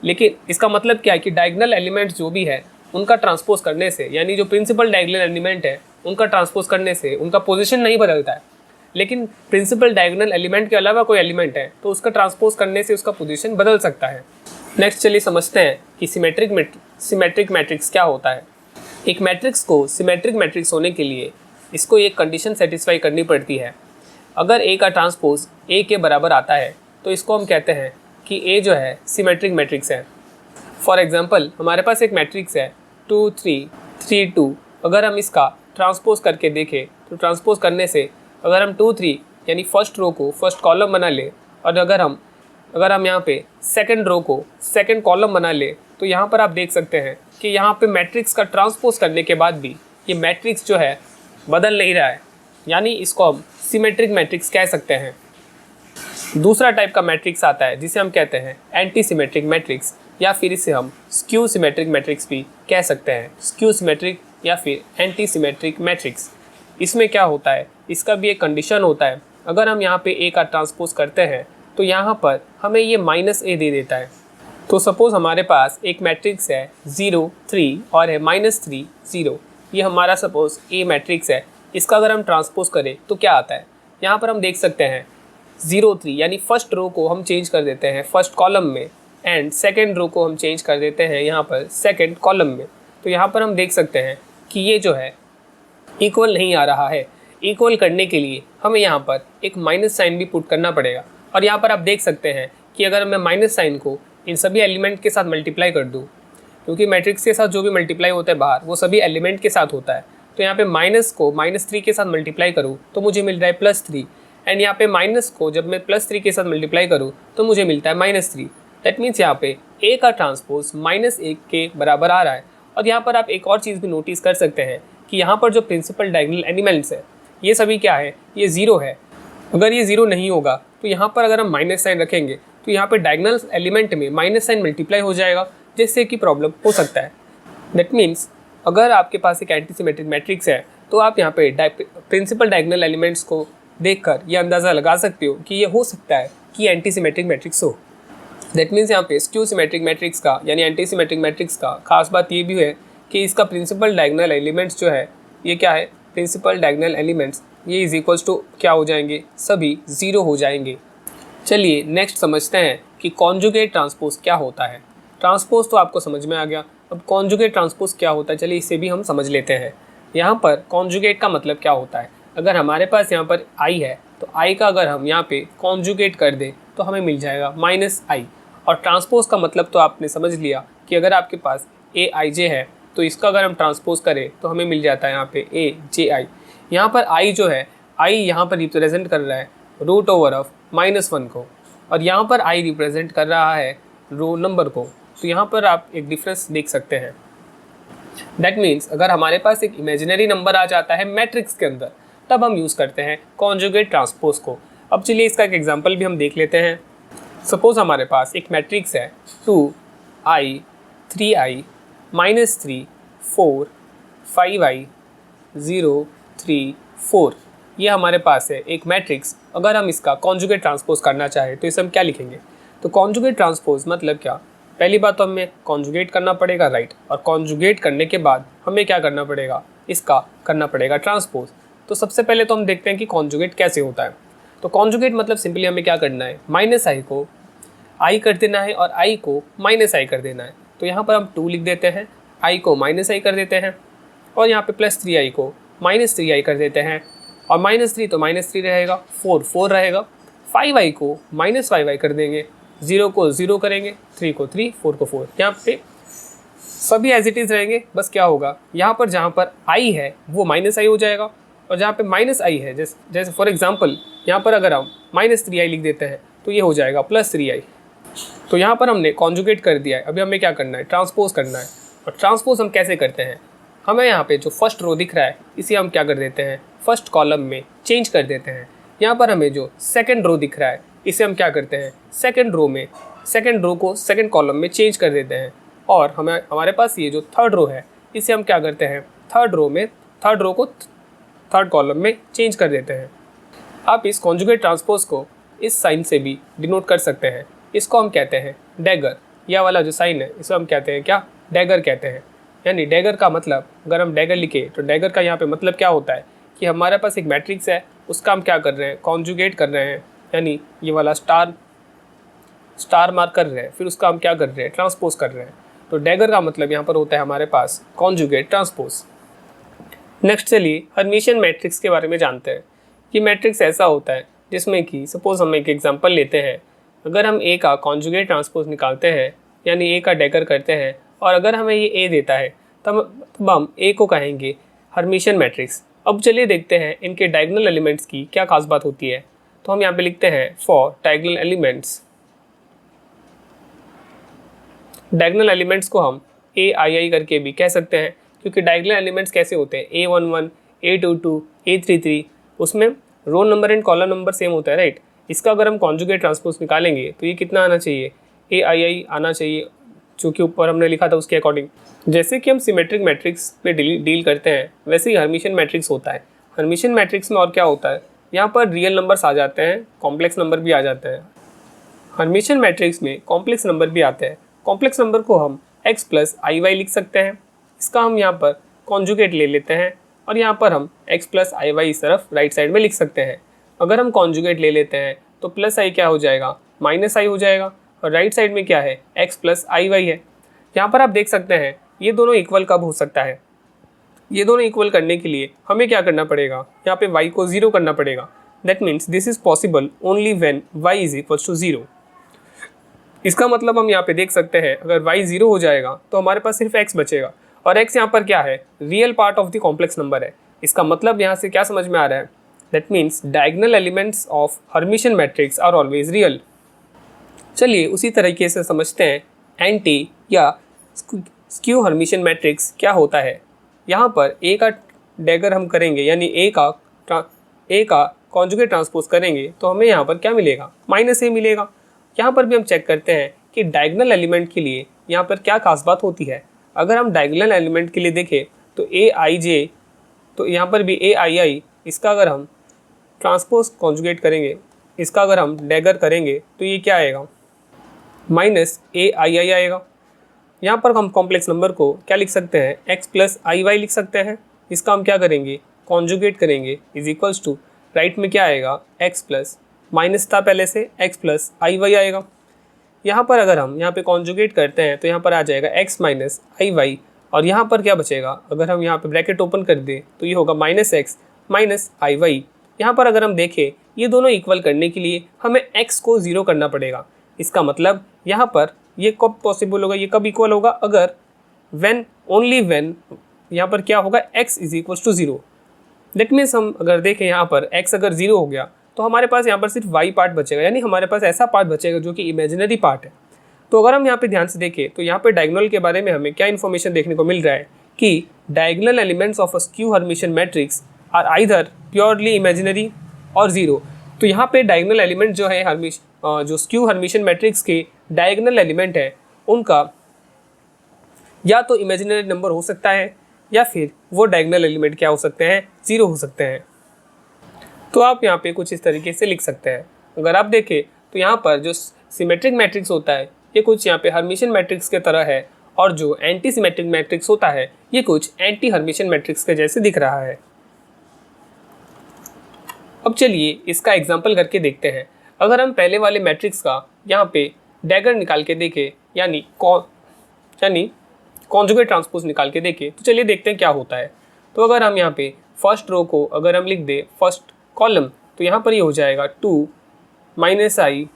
Speaker 1: लेकिन इसका मतलब क्या है कि डायगोनल एलिमेंट्स जो भी है उनका ट्रांसपोज करने से, यानी जो प्रिंसिपल डायगोनल एलिमेंट है उनका ट्रांसपोज करने से उनका पोजीशन नहीं बदलता है। लेकिन प्रिंसिपल डायगोनल एलिमेंट के अलावा कोई एलिमेंट है तो उसका ट्रांसपोज करने से उसका पोजीशन बदल सकता है। नेक्स्ट चलिए समझते हैं कि सिमेट्रिक मैट्रिक्स क्या होता है। एक मैट्रिक्स को सिमेट्रिक मैट्रिक्स होने के लिए इसको एक कंडीशन सेटिस्फाई करनी पड़ती है। अगर A का ट्रांसपोज A के बराबर आता है तो इसको हम कहते हैं कि A जो है सिमेट्रिक मैट्रिक्स है। फॉर एग्जांपल हमारे पास एक मैट्रिक्स है 2 3 3 2। अगर हम इसका ट्रांसपोज करके देखें तो ट्रांसपोज करने से अगर हम 2 3 यानी फर्स्ट रो को फर्स्ट कॉलम बना ले और अगर हम यहाँ पे सेकंड रो को सेकंड कॉलम बना ले तो यहाँ पर आप देख सकते हैं कि यहाँ पे मैट्रिक्स का ट्रांसपोज करने के बाद भी ये मैट्रिक्स जो है बदल नहीं रहा है, यानी इसको हम सिमेट्रिक मैट्रिक्स कह सकते हैं। दूसरा टाइप का मैट्रिक्स आता है जिसे हम कहते हैं एंटी सिमेट्रिक मैट्रिक्स, या फिर इसे हम स्क्यू सिमेट्रिक मैट्रिक्स भी कह सकते हैं। स्क्यू सिमेट्रिक या फिर एंटी सिमेट्रिक मैट्रिक्स, इसमें क्या होता है, इसका भी एक कंडीशन होता है। अगर हम यहाँ पे ए का ट्रांसपोज करते हैं तो यहाँ पर हमें ये -a दे देता है। तो सपोज़ हमारे पास एक मैट्रिक्स है 0 3 और है -3 0, ये हमारा सपोज़ ए मैट्रिक्स है। इसका अगर हम ट्रांसपोज करें तो क्या आता है, यहाँ पर हम देख सकते हैं 0 3 यानी फर्स्ट रो को हम चेंज कर देते हैं फर्स्ट कॉलम में, एंड सेकेंड रो को हम चेंज कर देते हैं यहाँ पर सेकेंड कॉलम में। तो यहाँ पर हम देख सकते हैं कि ये जो है इक्वल नहीं आ रहा है। इक्वल करने के लिए हमें यहाँ पर एक माइनस साइन भी पुट करना पड़ेगा। और यहाँ पर आप देख सकते हैं कि अगर मैं माइनस साइन को इन सभी एलिमेंट के साथ मल्टीप्लाई कर दूँ, क्योंकि मैट्रिक्स के साथ जो भी मल्टीप्लाई होता है बाहर वो सभी एलिमेंट के साथ होता है, तो यहाँ पे माइनस को -3 के साथ मल्टीप्लाई करूँ तो मुझे मिल रहा है +3, एंड यहाँ पे माइनस को जब मैं +3 के साथ मल्टीप्लाई करूँ तो मुझे मिलता है -3। दैट मीन्स यहाँ पे ए का ट्रांसपोज -1 के बराबर आ रहा है। और यहाँ पर आप एक और चीज़ भी नोटिस कर सकते हैं कि यहाँ पर जो प्रिंसिपल डायगोनल एलिमेंट्स है ये सभी क्या है, ये 0 है। अगर ये 0 नहीं होगा तो यहाँ पर अगर हम माइनस साइन रखेंगे तो यहाँ पे डायगोनल एलिमेंट में माइनस साइन मल्टीप्लाई हो जाएगा, जिससे कि प्रॉब्लम हो सकता है। दैट मीन्स अगर आपके पास एक एंटी सिमेट्रिक मैट्रिक्स है तो आप यहाँ पे प्रिंसिपल डायगोनल एलिमेंट्स को देखकर ये अंदाज़ा लगा सकते हो कि ये हो सकता है कि एंटी सिमेट्रिक मैट्रिक्स हो। दैट मीन्स यहाँ पे स्क्यू सिमेट्रिक मैट्रिक्स का यानी एंटी सिमेट्रिक मैट्रिक्स का खास बात ये भी है कि इसका प्रिंसिपल डायगोनल एलिमेंट्स जो है ये क्या है, प्रिंसिपल डायगोनल एलिमेंट्स ये इज इक्वल्स टू क्या हो जाएंगे, सभी 0 हो जाएंगे। चलिए नेक्स्ट समझते हैं कि कॉन्जुगेट ट्रांसपोज क्या होता है। ट्रांसपोज तो आपको समझ में आ गया, अब कॉन्जुगेट ट्रांसपोज क्या होता है चलिए इसे भी हम समझ लेते हैं। यहाँ पर कॉन्जुगेट का मतलब क्या होता है, अगर हमारे पास यहाँ पर i है तो i का अगर हम यहाँ पे कॉन्जुगेट कर दें तो हमें मिल जाएगा -i। और ट्रांसपोज का मतलब तो आपने समझ लिया कि अगर आपके पास aij है तो इसका अगर हम ट्रांसपोज करें तो हमें मिल जाता है यहाँ पे aji। यहाँ पर i जो है, i यहाँ पर रिप्रेजेंट कर रहा है √(-1) को, और यहाँ पर i रिप्रेजेंट कर रहा है रो नंबर को। तो यहाँ पर आप एक डिफरेंस देख सकते हैं। दैट मीन्स अगर हमारे पास एक इमेजिनरी नंबर आ जाता है मैट्रिक्स के अंदर तब हम यूज़ करते हैं कॉन्जुगेट ट्रांसपोज को। अब चलिए इसका एक एग्जांपल भी हम देख लेते हैं। सपोज़ हमारे पास एक मैट्रिक्स है 2i 3i -3 4 5i 0 3 4, ये हमारे पास है एक मैट्रिक्स। अगर हम इसका कॉन्जुगेट ट्रांसपोज करना चाहें तो इसे हम क्या लिखेंगे, तो कॉन्जुगेट ट्रांसपोज मतलब क्या, पहली बात तो हमें कॉन्जुगेट करना पड़ेगा राइट, और कॉन्जुगेट करने के बाद हमें क्या करना पड़ेगा, इसका करना पड़ेगा ट्रांसपोज। तो सबसे पहले तो हम देखते हैं कि कॉन्जुगेट कैसे होता है। तो कॉन्जुगेट मतलब सिंपली हमें क्या करना है, -i को i कर देना है और i को -i कर देना है। तो यहाँ पर हम 2 लिख देते हैं, i को -i कर देते हैं, और यहाँ पे +3i को -3i कर देते हैं, और -3 तो -3 रहेगा, 4 4 रहेगा, 5i को -5i कर देंगे, 0 को 0 करेंगे, 3 को 3, 4 को 4। यहाँ पे सभी एज इट इज़ रहेंगे, बस क्या होगा यहाँ पर जहाँ पर i है वो -i हो जाएगा, और जहाँ पे -i है जैसे फॉर एग्जांपल यहाँ पर अगर हम -3i लिख देते हैं तो ये हो जाएगा +3i। तो यहाँ पर हमने कॉन्जुगेट कर दिया है, अभी हमें क्या करना है, ट्रांसपोज करना है। और ट्रांसपोज हम कैसे करते हैं, हमें यहाँ पे जो फर्स्ट रो दिख रहा है इसे हम क्या कर देते हैं, फर्स्ट कॉलम में चेंज कर देते हैं। यहाँ पर हमें जो सेकंड रो दिख रहा है इसे हम क्या करते हैं, सेकंड रो को सेकंड कॉलम में चेंज कर देते हैं। और हमारे पास ये जो थर्ड रो है इसे हम क्या करते हैं, थर्ड रो को थर्ड कॉलम में चेंज कर देते हैं। आप इस कॉन्जुगेट ट्रांसपोज को इस साइन से भी डिनोट कर सकते हैं, इसको हम कहते हैं डैगर। यह वाला जो साइन है इसे हम कहते हैं क्या, डैगर कहते हैं। यानी डैगर का मतलब, अगर हम डैगर लिखे तो डैगर का यहाँ पे मतलब क्या होता है कि हमारे पास एक मैट्रिक्स है, उसका हम क्या कर रहे हैं, कॉन्जुगेट कर रहे हैं, यानी ये वाला स्टार मार्क कर रहे हैं, फिर उसका हम क्या कर रहे हैं, ट्रांसपोज कर रहे हैं। तो डैगर का मतलब यहाँ पर होता है हमारे पास कॉन्जुगेट ट्रांसपोज। नेक्स्ट चलिए हर्मिशियन मैट्रिक्स के बारे में जानते हैं। ये मैट्रिक्स ऐसा होता है जिसमें कि सपोज हम एक एग्जांपल लेते हैं, अगर हम ए का कॉन्जुगेट ट्रांसपोज निकालते हैं यानी ए का डैगर करते हैं, और अगर हमें ये ए देता है तब हम ए को कहेंगे हर्मिशियन मैट्रिक्स। अब चलिए देखते हैं इनके डायगोनल एलिमेंट्स की क्या खास बात होती है। तो हम यहाँ पे लिखते हैं फॉर डायगोनल एलिमेंट्स को हम AII करके भी कह सकते हैं, क्योंकि डायगोनल एलिमेंट्स कैसे होते हैं, A11, A22, A33, उसमें row number and column number same होता है, राइट। इसका अगर हम कॉन्जुगेट ट्रांसपोज निकालेंगे तो ये कितना आना चाहिए, AII आना चाहिए, जो कि ऊपर हमने लिखा था उसके अकॉर्डिंग। जैसे कि हम सिमेट्रिक मैट्रिक्स पे डील करते हैं, वैसे ही हर्मिशियन मैट्रिक्स होता है। हर्मिशियन मैट्रिक्स में और क्या होता है, यहाँ पर रियल नंबर्स आ जाते हैं, कॉम्प्लेक्स नंबर भी आ जाते हैं। हर्मिशियन मैट्रिक्स में कॉम्प्लेक्स नंबर भी आते हैं। कॉम्प्लेक्स नंबर को हम x प्लस आई वाई लिख सकते हैं। इसका हम यहाँ पर कॉन्जुगेट ले लेते हैं और यहाँ पर हम x प्लस आई वाई इस तरफ राइट साइड में लिख सकते हैं। अगर हम कॉन्जुगेट ले लेते हैं तो प्लस आई क्या हो जाएगा, माइनस आई हो जाएगा, और राइट साइड में क्या है, x प्लस आई वाई है। यहाँ पर आप देख सकते हैं ये दोनों इक्वल कब हो सकता है, ये दोनों इक्वल करने के लिए हमें क्या करना पड़ेगा, यहाँ पे y को 0 करना पड़ेगा। That means this is possible only when y is equals to 0। इसका मतलब हम यहाँ पे देख सकते हैं अगर y 0 हो जाएगा तो हमारे पास सिर्फ x बचेगा, और x यहाँ पर क्या है, real part of the complex number है। इसका मतलब यहाँ से क्या समझ में आ रहा है, that means diagonal elements of Hermitian matrix are always real. चलिए उसी तरीके से समझते हैं एंटी या स्क्यू हर्मिशियन मैट्रिक्स क्या होता है। यहाँ पर ए का डैगर हम करेंगे, यानी ए का कॉन्जुगेट ट्रांसपोज करेंगे तो हमें यहाँ पर क्या मिलेगा, माइनस ए मिलेगा। यहाँ पर भी हम चेक करते हैं कि डायगोनल एलिमेंट के लिए यहाँ पर क्या खास बात होती है। अगर हम डायगोनल एलिमेंट के लिए देखें तो AIJ, तो यहाँ पर भी AII, इसका अगर हम ट्रांसपोज कॉन्जुगेट करेंगे, इसका अगर हम डैगर करेंगे तो ये क्या आएगा, माइनस AII आएगा। यहाँ पर हम कॉम्प्लेक्स नंबर को क्या लिख सकते हैं, x प्लस आई वाई लिख सकते हैं। इसका हम क्या करेंगे, कॉन्जुगेट करेंगे, इज इक्वल्स टू राइट में क्या आएगा, x प्लस माइनस था पहले से, x प्लस आई वाई आएगा। यहाँ पर अगर हम यहाँ पे कॉन्जुगेट करते हैं तो यहाँ पर आ जाएगा x माइनस आई वाई, और यहाँ पर क्या बचेगा, अगर हम यहाँ पे ब्रैकेट ओपन कर दें तो ये होगा माइनस x माइनस आई वाई। यहाँ पर अगर हम देखें ये दोनों इक्वल करने के लिए हमें x को 0 करना पड़ेगा। इसका मतलब यहाँ पर ये कब पॉसिबल होगा, ये कब इक्वल होगा, अगर व्हेन ओनली व्हेन यहाँ पर क्या होगा, x is equals to 0। That means हम अगर देखें यहाँ पर x अगर 0 हो गया तो हमारे पास यहाँ पर सिर्फ y पार्ट बचेगा, यानी हमारे पास ऐसा पार्ट बचेगा जो कि इमेजिनरी पार्ट है। तो अगर हम यहाँ पे ध्यान से देखें तो यहाँ पे डायगोनल के बारे में हमें क्या इन्फॉर्मेशन देखने को मिल रहा है कि diagonal elements of a skew Hermitian matrix are either purely imaginary और 0। तो यहाँ पे डायगोनल एलिमेंट जो है जो स्क्यू हर्मिशियन मैट्रिक्स के डायगोनल एलिमेंट है उनका या तो इमेजिनरी नंबर हो सकता है या फिर वो डायगोनल एलिमेंट क्या हो सकते हैं, 0 हो सकते हैं। तो आप यहाँ पे कुछ इस तरीके से लिख सकते हैं। अगर आप देखें तो यहाँ पर जो सिमेट्रिक मैट्रिक्स होता है ये कुछ यहाँ पे हर्मिशियन मैट्रिक्स के तरह है, और जो एंटी सिमेट्रिक मैट्रिक्स होता है ये कुछ एंटी हर्मिशियन मैट्रिक्स के जैसे दिख रहा है। अब चलिए इसका एग्जाम्पल करके देखते हैं। अगर हम पहले वाले मैट्रिक्स का यहाँ पे डैगर निकाल के देखें, यानी कॉन्जुगेट ट्रांसपोज निकाल के देखें, तो चलिए देखते हैं क्या होता है। तो अगर हम यहाँ पे फर्स्ट रो को अगर हम लिख दें फर्स्ट कॉलम, तो यहाँ पर ये हो जाएगा 2 माइनस आई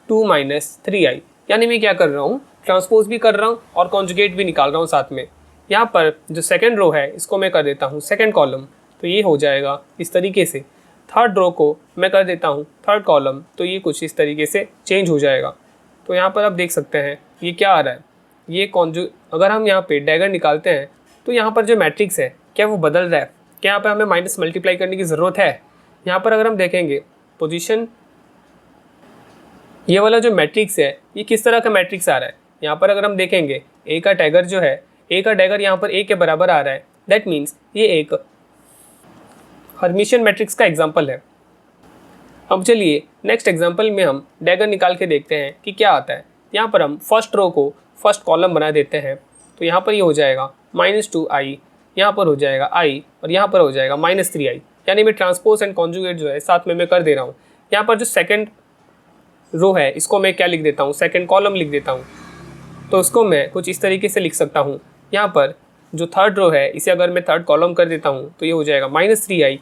Speaker 1: 2 माइनस 3i, यानी मैं क्या कर रहा हूँ, ट्रांसपोज भी कर रहा हूँ और कॉन्जुगेट भी निकाल रहा हूँ साथ में। यहाँ पर जो सेकेंड रो है इसको मैं कर देता हूँ सेकेंड कॉलम, तो ये हो जाएगा इस तरीके से। थर्ड रो को मैं कर देता हूँ थर्ड कॉलम, तो ये कुछ इस तरीके से चेंज हो जाएगा। तो यहाँ पर आप देख सकते हैं ये क्या आ रहा है, ये अगर हम यहाँ पे डैगर निकालते हैं तो यहाँ पर जो मैट्रिक्स है क्या वो बदल रहा है, क्या यहाँ पर हमें माइनस मल्टीप्लाई करने की ज़रूरत है। यहाँ पर अगर हम देखेंगे पोजीशन, ये वाला जो मैट्रिक्स है ये किस तरह का मैट्रिक्स आ रहा है। यहाँ पर अगर हम देखेंगे ए का डैगर जो है, ए का डैगर यहाँ पर ए के बराबर आ रहा है। दैट मीन्स ये एक हर्मिशियन मैट्रिक्स का एग्जाम्पल है। अब चलिए नेक्स्ट एग्जाम्पल में हम डैगर निकाल के देखते हैं कि क्या आता है। यहाँ पर हम फर्स्ट रो को फर्स्ट कॉलम बना देते हैं, तो यहाँ पर ये हो जाएगा -2i, यहाँ पर हो जाएगा i और यहाँ पर हो जाएगा -3i, यानी मैं ट्रांसपोज एंड कॉन्जुगेट जो है साथ में मैं कर दे रहा हूँ। यहाँ पर जो सेकंड रो है इसको मैं क्या लिख देता हूँ, सेकंड कॉलम लिख देता हूँ। तो उसको मैं कुछ इस तरीके से लिख सकता हूँ। यहाँ पर जो थर्ड रो है इसे अगर मैं थर्ड कॉलम कर देता हूँ तो ये हो जाएगा -3i,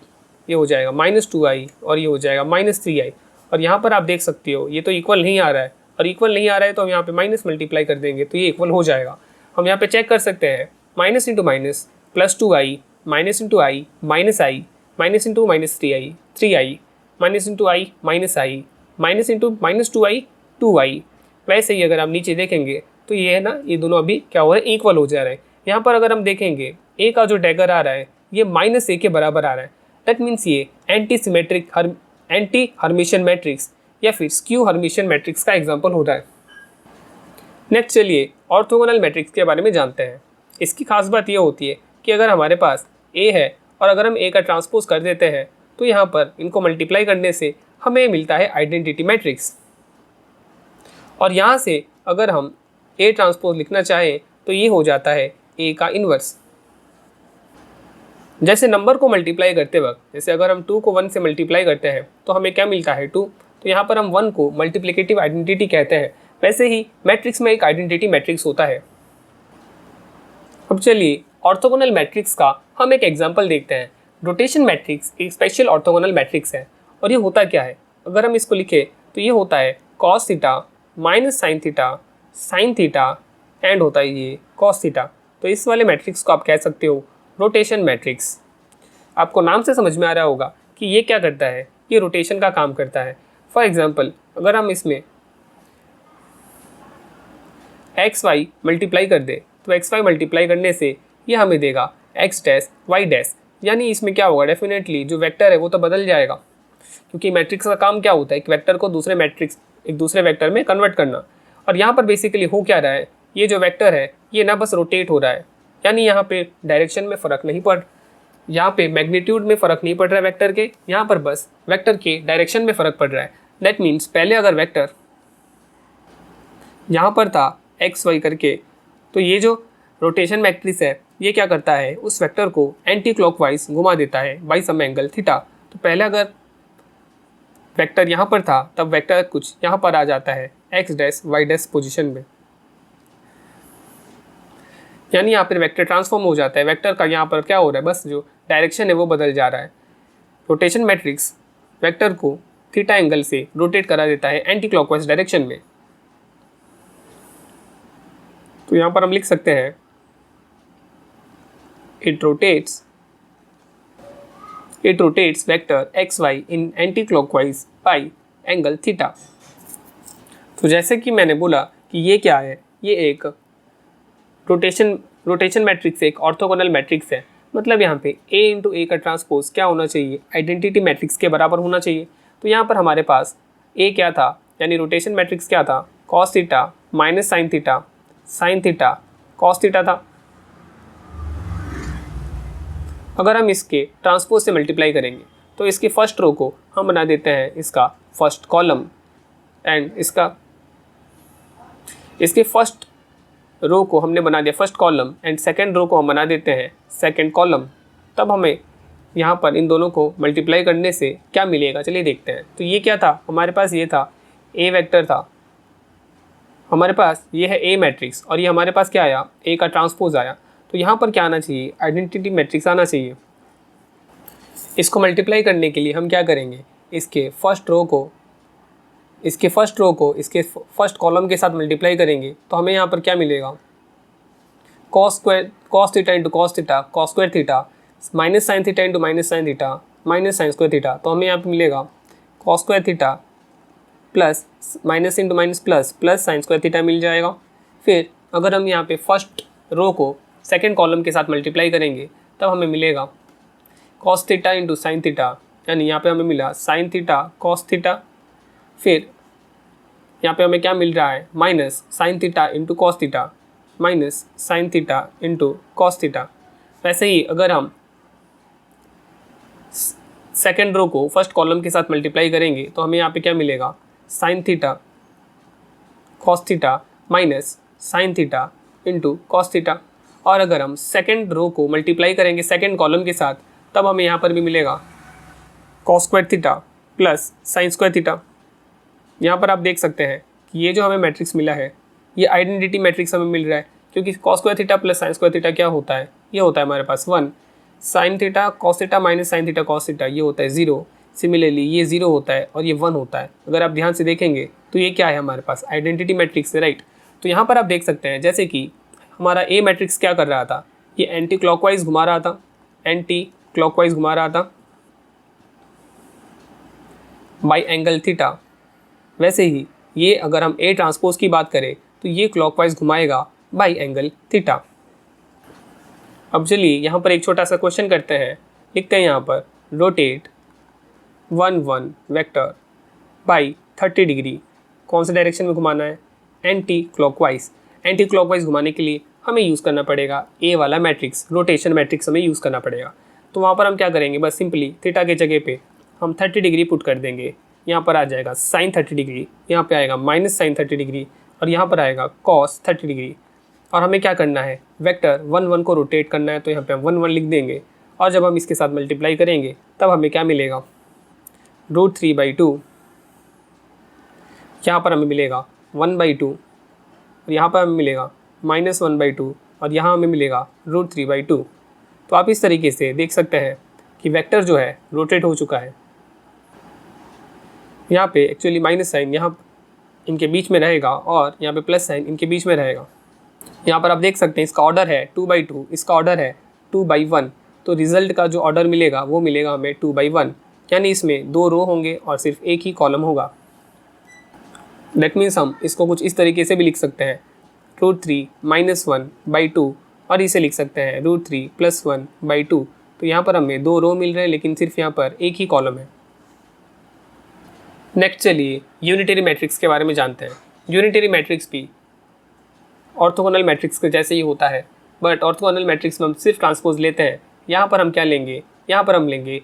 Speaker 1: ये हो जाएगा -2i और ये हो जाएगा -3i। और यहाँ पर आप देख सकते हो ये तो इक्वल नहीं आ रहा है, और इक्वल नहीं आ रहा है तो हम यहाँ पे माइनस मल्टीप्लाई कर देंगे तो ये इक्वल हो जाएगा। हम यहाँ पे चेक कर सकते हैं minus into minus +2i, minus into i minus i, minus into -3i 3i, minus into i minus i, minus into -2i 2i। वैसे ही अगर आप नीचे देखेंगे तो ये है ना, ये दोनों अभी क्या हो रहा है, इक्वल हो जा रहे हैं। यहाँ पर अगर हम देखेंगे ए का जो डैगर आ रहा है ये -a के बराबर आ रहा है। दैट मीन्स ये एंटी हर्मिशियन मैट्रिक्स या फिर स्क्यू हर्मिशियन मैट्रिक्स का एग्जाम्पल हो रहा है। नेक्स्ट चलिए ऑर्थोगोनल मैट्रिक्स के बारे में जानते हैं। इसकी खास बात यह होती है कि अगर हमारे पास ए है और अगर हम ए का ट्रांसपोज कर देते हैं तो यहाँ पर इनको मल्टीप्लाई करने से हमें मिलता है आइडेंटिटी मैट्रिक्स। और यहाँ से अगर हम ए ट्रांसपोज लिखना चाहें तो ये हो जाता है ए का इन्वर्स। जैसे नंबर को मल्टीप्लाई करते वक्त, जैसे अगर हम 2 को 1 से मल्टीप्लाई करते हैं तो हमें क्या मिलता है 2, तो यहाँ पर हम 1 को मल्टीप्लिकेटिव आइडेंटिटी कहते हैं। वैसे ही मैट्रिक्स में एक आइडेंटिटी मैट्रिक्स होता है। अब चलिए ऑर्थोगोनल मैट्रिक्स का हम एक एग्जांपल देखते हैं। रोटेशन मैट्रिक्स एक स्पेशल ऑर्थोगोनल मैट्रिक्स है और ये होता क्या है, अगर हम इसको लिखें तो ये होता है cos theta minus sine theta sine theta and होता है ये cos थीटा। तो इस वाले मैट्रिक्स को आप कह सकते हो रोटेशन मैट्रिक्स। आपको नाम से समझ में आ रहा होगा कि ये क्या करता है, ये रोटेशन का काम करता है। फॉर एग्जांपल अगर हम इसमें एक्स वाई मल्टीप्लाई कर दे तो एक्स वाई मल्टीप्लाई करने से ये हमें देगा एक्स डैश वाई डैश, यानी इसमें क्या होगा, डेफिनेटली जो वेक्टर है वो तो बदल जाएगा, क्योंकि मैट्रिक्स का काम क्या होता है, एक वेक्टर को एक दूसरे वेक्टर में कन्वर्ट करना। और यहाँ पर बेसिकली हो क्या रहा है, ये जो वेक्टर है ये ना बस रोटेट हो रहा है, यानी यहाँ पे डायरेक्शन में फ़र्क नहीं पड़, यहाँ पे मैग्नीट्यूड में फ़र्क नहीं पड़ रहा है वेक्टर के, यहाँ पर बस वेक्टर के डायरेक्शन में फ़र्क पड़ रहा है। दैट मीन्स पहले अगर वेक्टर यहाँ पर था एक्स वाई करके, तो ये जो रोटेशन मैट्रिक्स है ये क्या करता है, उस वेक्टर को एंटी क्लॉकवाइज घुमा देता है बाई सम एंगल थीटा। तो पहले अगर वेक्टर यहाँ पर था तब वेक्टर कुछ यहाँ पर आ जाता है x dash y dash position में, यानी यहाँ पर वेक्टर ट्रांसफॉर्म हो जाता है। वेक्टर का यहाँ पर क्या हो रहा है, बस जो डायरेक्शन है वो बदल जा रहा है। रोटेशन मैट्रिक्स वेक्टर को थीटा एंगल से रोटेट करा देता है एंटी क्लॉकवाइज डायरेक्शन में। तो यहाँ पर हम लिख सकते हैं it rotates vector xy in anti-clockwise by angle theta। तो जैसे कि मैंने बोला कि ये क्या है, ये एक रोटेशन मैट्रिक्स एक ऑर्थोगोनल मैट्रिक्स है। मतलब यहाँ पे a इंटू ए का ट्रांसपोज क्या होना चाहिए, आइडेंटिटी मैट्रिक्स के बराबर होना चाहिए। तो यहाँ पर हमारे पास a क्या था, यानी रोटेशन मैट्रिक्स क्या था, cos theta minus sine theta cos theta था। अगर हम इसके ट्रांसपोज से मल्टीप्लाई करेंगे तो इसके फर्स्ट रो को हम बना देते हैं इसका फर्स्ट कॉलम एंड इसके फर्स्ट रो को हमने बना दिया first column and second row को हम बना देते हैं सेकंड कॉलम। तब हमें यहाँ पर इन दोनों को मल्टीप्लाई करने से क्या मिलेगा, चलिए देखते हैं। तो ये क्या था, हमारे पास ये था ए वेक्टर था, हमारे पास ये है ए मैट्रिक्स और ये हमारे पास क्या आया, ए का ट्रांसपोज आया। तो यहाँ पर क्या आना चाहिए, आइडेंटिटी मैट्रिक्स आना चाहिए। इसको मल्टीप्लाई करने के लिए हम क्या करेंगे, इसके फर्स्ट रो को इसके फर्स्ट कॉलम के साथ मल्टीप्लाई करेंगे तो हमें यहाँ पर क्या मिलेगा, cos theta into cos theta cos square theta minus sine theta into minus sine theta minus sine square theta. तो हमें यहाँ पर मिलेगा cos square theta plus minus into minus plus sine square theta मिल जाएगा। फिर अगर हम यहाँ पे फर्स्ट रो को सेकेंड कॉलम के साथ मल्टीप्लाई करेंगे तब हमें मिलेगा cos theta into sine theta, यानी यहाँ पे हमें मिला साइन थीटा cos थीटा। फिर यहाँ पे हमें क्या मिल रहा है, minus sine theta into cos theta minus sine theta into cos theta. वैसे ही अगर हम सेकेंड रो को फर्स्ट कॉलम के साथ मल्टीप्लाई करेंगे तो हमें यहाँ पे क्या मिलेगा, sine theta cos theta minus sine theta into cos theta. और अगर हम सेकेंड रो को मल्टीप्लाई करेंगे सेकेंड कॉलम के साथ तब हमें यहाँ पर भी मिलेगा cos square theta plus sine square theta. यहाँ पर आप देख सकते हैं कि ये जो हमें मैट्रिक्स मिला है ये आइडेंटिटी मैट्रिक्स हमें मिल रहा है, क्योंकि cos square theta plus sine square theta क्या होता है, ये होता है हमारे पास 1, sine theta cos theta minus sine theta cos theta ये होता है 0। सिमिलरली ये 0 होता है और ये 1 होता है। अगर आप ध्यान से देखेंगे तो ये क्या है, हमारे पास आइडेंटिटी मैट्रिक्स है, राइट। तो यहाँ पर आप देख सकते हैं जैसे कि हमारा ए मैट्रिक्स क्या कर रहा था, ये एंटी क्लॉकवाइज घुमा रहा था बाई एंगल थीटा। वैसे ही ये अगर हम ए ट्रांसपोज की बात करें तो ये क्लॉकवाइज घुमाएगा बाई एंगल थीटा। अब चलिए यहाँ पर एक छोटा सा क्वेश्चन करते हैं, लिखते हैं यहाँ पर रोटेट 1 वेक्टर बाई 30 डिग्री। कौन से डायरेक्शन में घुमाना है? Anti clockwise. एंटी क्लॉकवाइज घुमाने के लिए हमें यूज़ करना पड़ेगा ए वाला मैट्रिक्स, रोटेशन मैट्रिक्स हमें यूज़ करना पड़ेगा। तो वहाँ पर हम क्या करेंगे, बस सिंपली थीटा के जगह पे हम 30 डिग्री पुट कर देंगे। यहाँ पर आ जाएगा साइन 30 डिग्री, यहाँ पे आएगा माइनस साइन 30 डिग्री और यहाँ पर आएगा कॉस 30 डिग्री। और हमें क्या करना है, वेक्टर 1 को रोटेट करना है, तो यहाँ पे हम 1 लिख देंगे। और जब हम इसके साथ मल्टीप्लाई करेंगे तब हमें क्या मिलेगा, √3/2। यहाँ पर हमें मिलेगा 1/2 और यहाँ पर हमें मिलेगा -1/2 और यहाँ हमें मिलेगा √3/2। तो आप इस तरीके से देख सकते हैं कि वेक्टर जो है रोटेट हो चुका है। यहाँ पे एक्चुअली माइनस साइन यहाँ इनके बीच में रहेगा और यहाँ पे प्लस साइन इनके बीच में रहेगा। यहाँ पर आप देख सकते हैं इसका ऑर्डर है 2/2, इसका ऑर्डर है 2/1। तो रिजल्ट का जो ऑर्डर मिलेगा वो मिलेगा हमें 2/1, यानी इसमें 2 रो होंगे और सिर्फ एक ही कॉलम होगा। दैट मीन्स हम इसको कुछ इस तरीके से भी लिख सकते हैं, √3 - 1/2 और इसे लिख सकते हैं √3 + 1/2। तो यहाँ पर हमें 2 रो मिल रहे हैं लेकिन सिर्फ यहाँ पर एक ही कॉलम है। नेक्स्ट चलिए यूनिटरी मैट्रिक्स के बारे में जानते हैं। यूनिटरी मैट्रिक्स भी ऑर्थोगोनल मैट्रिक्स के जैसे ही होता है, बट ऑर्थोगोनल मैट्रिक्स में हम सिर्फ ट्रांसपोज लेते हैं। यहाँ पर हम क्या लेंगे, यहाँ पर हम लेंगे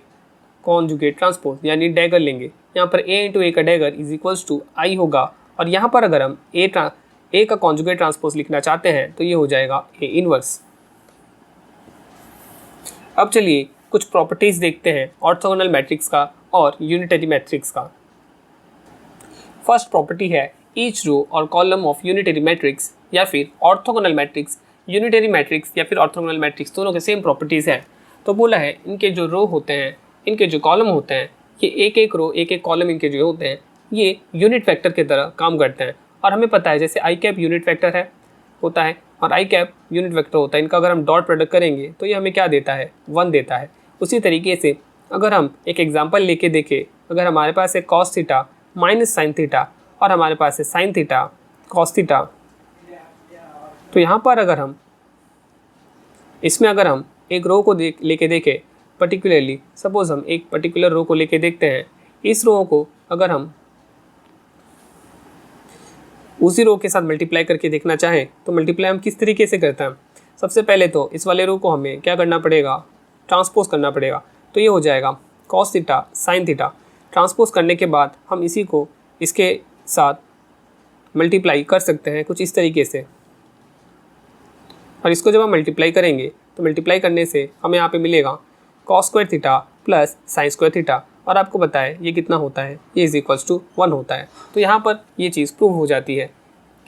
Speaker 1: कॉन्जुगेट ट्रांसपोज, यानी डैगर लेंगे। यहाँ पर a × a का डैगर = I होगा और यहाँ पर अगर हम a का कॉन्जुगेट ट्रांसपोज लिखना चाहते हैं तो ये हो जाएगा A इनवर्स। अब चलिए कुछ प्रॉपर्टीज़ देखते हैं ऑर्थोगोनल मैट्रिक्स का और यूनिटरी मैट्रिक्स का। फर्स्ट प्रॉपर्टी है ईच रो और कॉलम ऑफ यूनिटरी मैट्रिक्स या फिर ऑर्थोगोनल मैट्रिक्स, यूनिटरी मैट्रिक्स या फिर ऑर्थोगोनल मैट्रिक्स दोनों के सेम प्रॉपर्टीज़ हैं। तो बोला है इनके जो रो होते हैं, इनके जो कॉलम होते हैं, ये एक रो एक कॉलम इनके जो होते हैं ये यूनिट वेक्टर की तरह काम करते हैं। और हमें पता है जैसे i कैप यूनिट वेक्टर होता है और i कैप यूनिट वेक्टर होता है, इनका अगर हम डॉट प्रोडक्ट करेंगे तो ये हमें क्या देता है, 1 देता है। उसी तरीके से अगर हम एक एग्जांपल लेके देखें, अगर हमारे पास है cos theta minus sine theta और हमारे पास है साइन थीटा cos थीटा, तो यहाँ पर अगर हम इसमें अगर हम एक रो को लेके देखें, पर्टिकुलरली सपोज हम एक पर्टिकुलर रो को लेके देखते हैं, इस रो को अगर हम उसी रो के साथ मल्टीप्लाई करके देखना चाहें तो मल्टीप्लाई हम किस तरीके से करते हैं, सबसे पहले तो इस वाले रो को हमें क्या करना पड़ेगा, ट्रांसपोज करना पड़ेगा। तो ये हो जाएगा cos theta sine theta. Transpose करने के बाद हम इसी को इसके साथ मल्टीप्लाई कर सकते हैं कुछ इस तरीके से, और इसको जब हम मल्टीप्लाई करेंगे तो मल्टीप्लाई करने से हमें यहाँ पे मिलेगा cos² theta plus sin² theta. और आपको पता है ये कितना होता है, ये = 1 होता है। तो यहाँ पर ये चीज़ प्रूव हो जाती है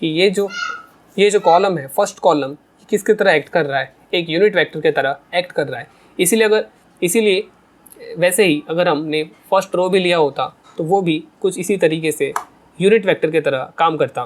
Speaker 1: कि ये जो कॉलम है, फर्स्ट कॉलम किसकी तरह एक्ट कर रहा है, एक यूनिट वेक्टर की तरह एक्ट कर रहा है। इसीलिए वैसे ही अगर हमने फर्स्ट रो भी लिया होता तो वो भी कुछ इसी तरीके से यूनिट वेक्टर की तरह काम करता।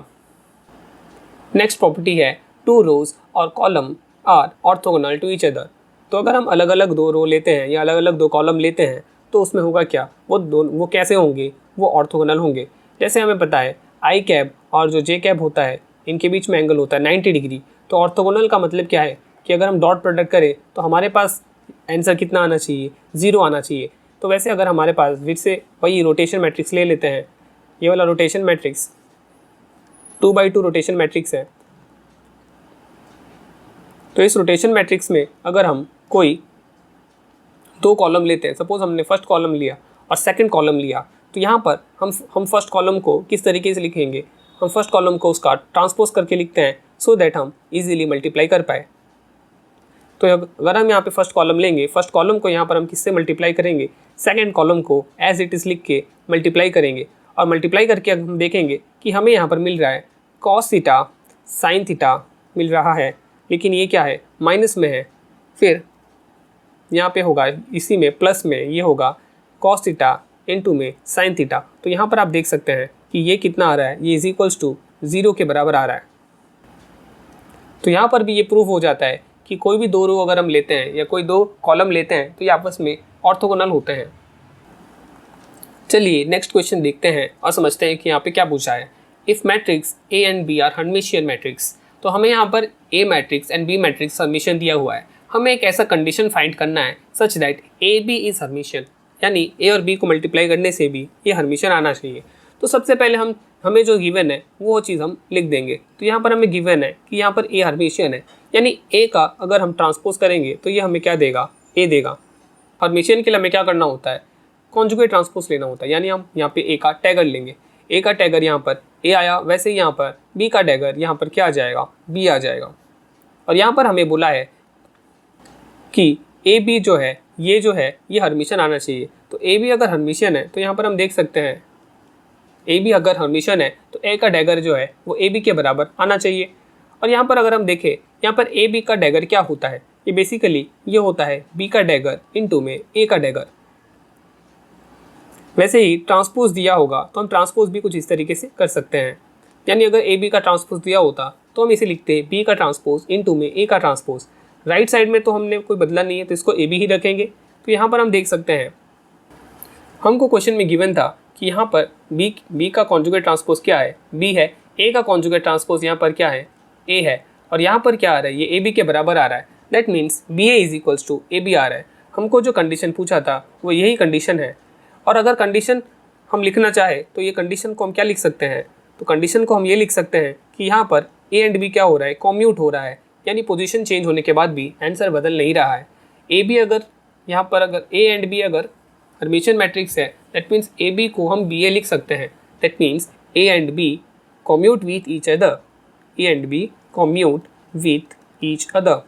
Speaker 1: नेक्स्ट प्रॉपर्टी है 2 रोज और column are orthogonal to each other. तो अगर हम अलग अलग 2 रो लेते हैं या अलग अलग 2 कॉलम लेते हैं तो उसमें होगा क्या, वो कैसे होंगे, वो ऑर्थोगोनल होंगे। जैसे हमें पता है आई कैप और जो जे कैप होता है इनके बीच में एंगल होता है 90 डिग्री। तो ऑर्थोगोनल का मतलब क्या है कि अगर हम डॉट प्रोडक्ट करें तो हमारे पास आंसर कितना आना चाहिए, 0 आना चाहिए। तो वैसे अगर हमारे पास फिर से वही रोटेशन मैट्रिक्स ले लेते हैं, ये वाला रोटेशन मैट्रिक्स 2/2 रोटेशन मैट्रिक्स है। तो इस रोटेशन मैट्रिक्स में अगर हम कोई 2 कॉलम लेते हैं, सपोज हमने फर्स्ट कॉलम लिया और सेकंड कॉलम लिया, तो यहाँ पर हम फर्स्ट कॉलम को किस तरीके से लिखेंगे, हम फर्स्ट कॉलम को उसका ट्रांसपोज करके लिखते हैं सो दैट हम इजीली मल्टीप्लाई कर पाए। तो अगर हम यहाँ पे फर्स्ट कॉलम लेंगे, फर्स्ट कॉलम को यहाँ पर हम किससे मल्टीप्लाई करेंगे, सेकंड कॉलम को एज इट इज़ लिख के मल्टीप्लाई करेंगे। और मल्टीप्लाई करके हम देखेंगे कि हमें यहाँ पर मिल रहा है cos थीटा साइन थीटा मिल रहा है, लेकिन ये क्या है, माइनस में है। फिर यहाँ पे होगा इसी में प्लस में, ये होगा cos थीटा इनटू में साइन थीटा। तो यहाँ पर आप देख सकते हैं कि ये कितना आ रहा है, ये =0 के बराबर आ रहा है। तो यहाँ पर भी ये प्रूव हो जाता है कि कोई भी 2 रो अगर हम लेते हैं या कोई 2 कॉलम लेते हैं तो ये आपस में ऑर्थोगोनल होते हैं। चलिए नेक्स्ट क्वेश्चन देखते हैं और समझते हैं कि यहाँ पे क्या पूछा है। If matrix A and B are Hermitian matrix, तो हमें यहाँ पर A matrix and B matrix Hermitian दिया हुआ है। हमें एक ऐसा कंडीशन फाइंड करना है such that A B is Hermitian, यानी ए और बी को मल्टीप्लाई करने से भी ये हर्मिशियन आना चाहिए। तो सबसे पहले हमें जो गिवन है वो चीज़ हम लिख देंगे। तो यहाँ पर हमें गिवन है कि यहाँ पर ए हर्मिशियन है, यानी ए का अगर हम ट्रांसपोज करेंगे तो ये हमें क्या देगा, ए देगा। हर्मिशियन के लिए हमें क्या करना होता है, कॉन्जुगेट ट्रांसपोज लेना होता है, यानी हम यहाँ पे ए का टैगर लेंगे। ए का टैगर यहाँ पर ए आया, वैसे ही यहाँ पर बी का टैगर यहाँ पर क्या आ जाएगा, बी आ जाएगा। और यहाँ पर हमें बोला है कि ए बी जो है ये हर्मिशियन आना चाहिए। तो ए बी अगर हर्मिशियन है तो यहाँ पर हम देख सकते हैं ए बी अगर हर्मिशियन है तो ए का डैगर जो है वो ए बी के बराबर आना चाहिए। और यहाँ पर अगर हम देखें, यहाँ पर ए बी का डैगर क्या होता है, ये बेसिकली ये होता है बी का डैगर इनटू में ए का डैगर। वैसे ही ट्रांसपोज दिया होगा तो हम ट्रांसपोज भी कुछ इस तरीके से कर सकते हैं, यानी अगर ए बी का ट्रांसपोज दिया होता तो हम इसे लिखते हैं बी का ट्रांसपोज इनटू में ए का ट्रांसपोज। राइट साइड में तो हमने कोई बदला नहीं है तो इसको ए बी ही रखेंगे। तो यहाँ पर हम देख सकते हैं हमको क्वेश्चन में गिवन था कि यहाँ पर बी का कॉन्जुगेट ट्रांसपोज क्या है, बी है। ए का कॉन्जुगेट ट्रांसपोज यहाँ पर क्या है, ए है। और यहाँ पर क्या आ रहा है, ये ए बी के बराबर आ रहा है। That means B A is equals to A B आ रहा है। हमको जो कंडीशन पूछा था वो यही कंडीशन है। और अगर कंडीशन हम लिखना चाहे तो ये कंडीशन को हम क्या लिख सकते हैं, तो कंडीशन को हम ये लिख सकते हैं कि यहाँ पर ए एंड बी क्या हो रहा है, कॉम्यूट हो रहा है, यानी पोजीशन चेंज होने के बाद भी आंसर बदल नहीं रहा है। ए बी अगर यहाँ पर अगर ए एंड बी अगर हर्मिशियन मैट्रिक्स है, दैट मीन्स ए बी को हम बी ए लिख सकते हैं। That means A and B commute with each other, A and B commute with each other.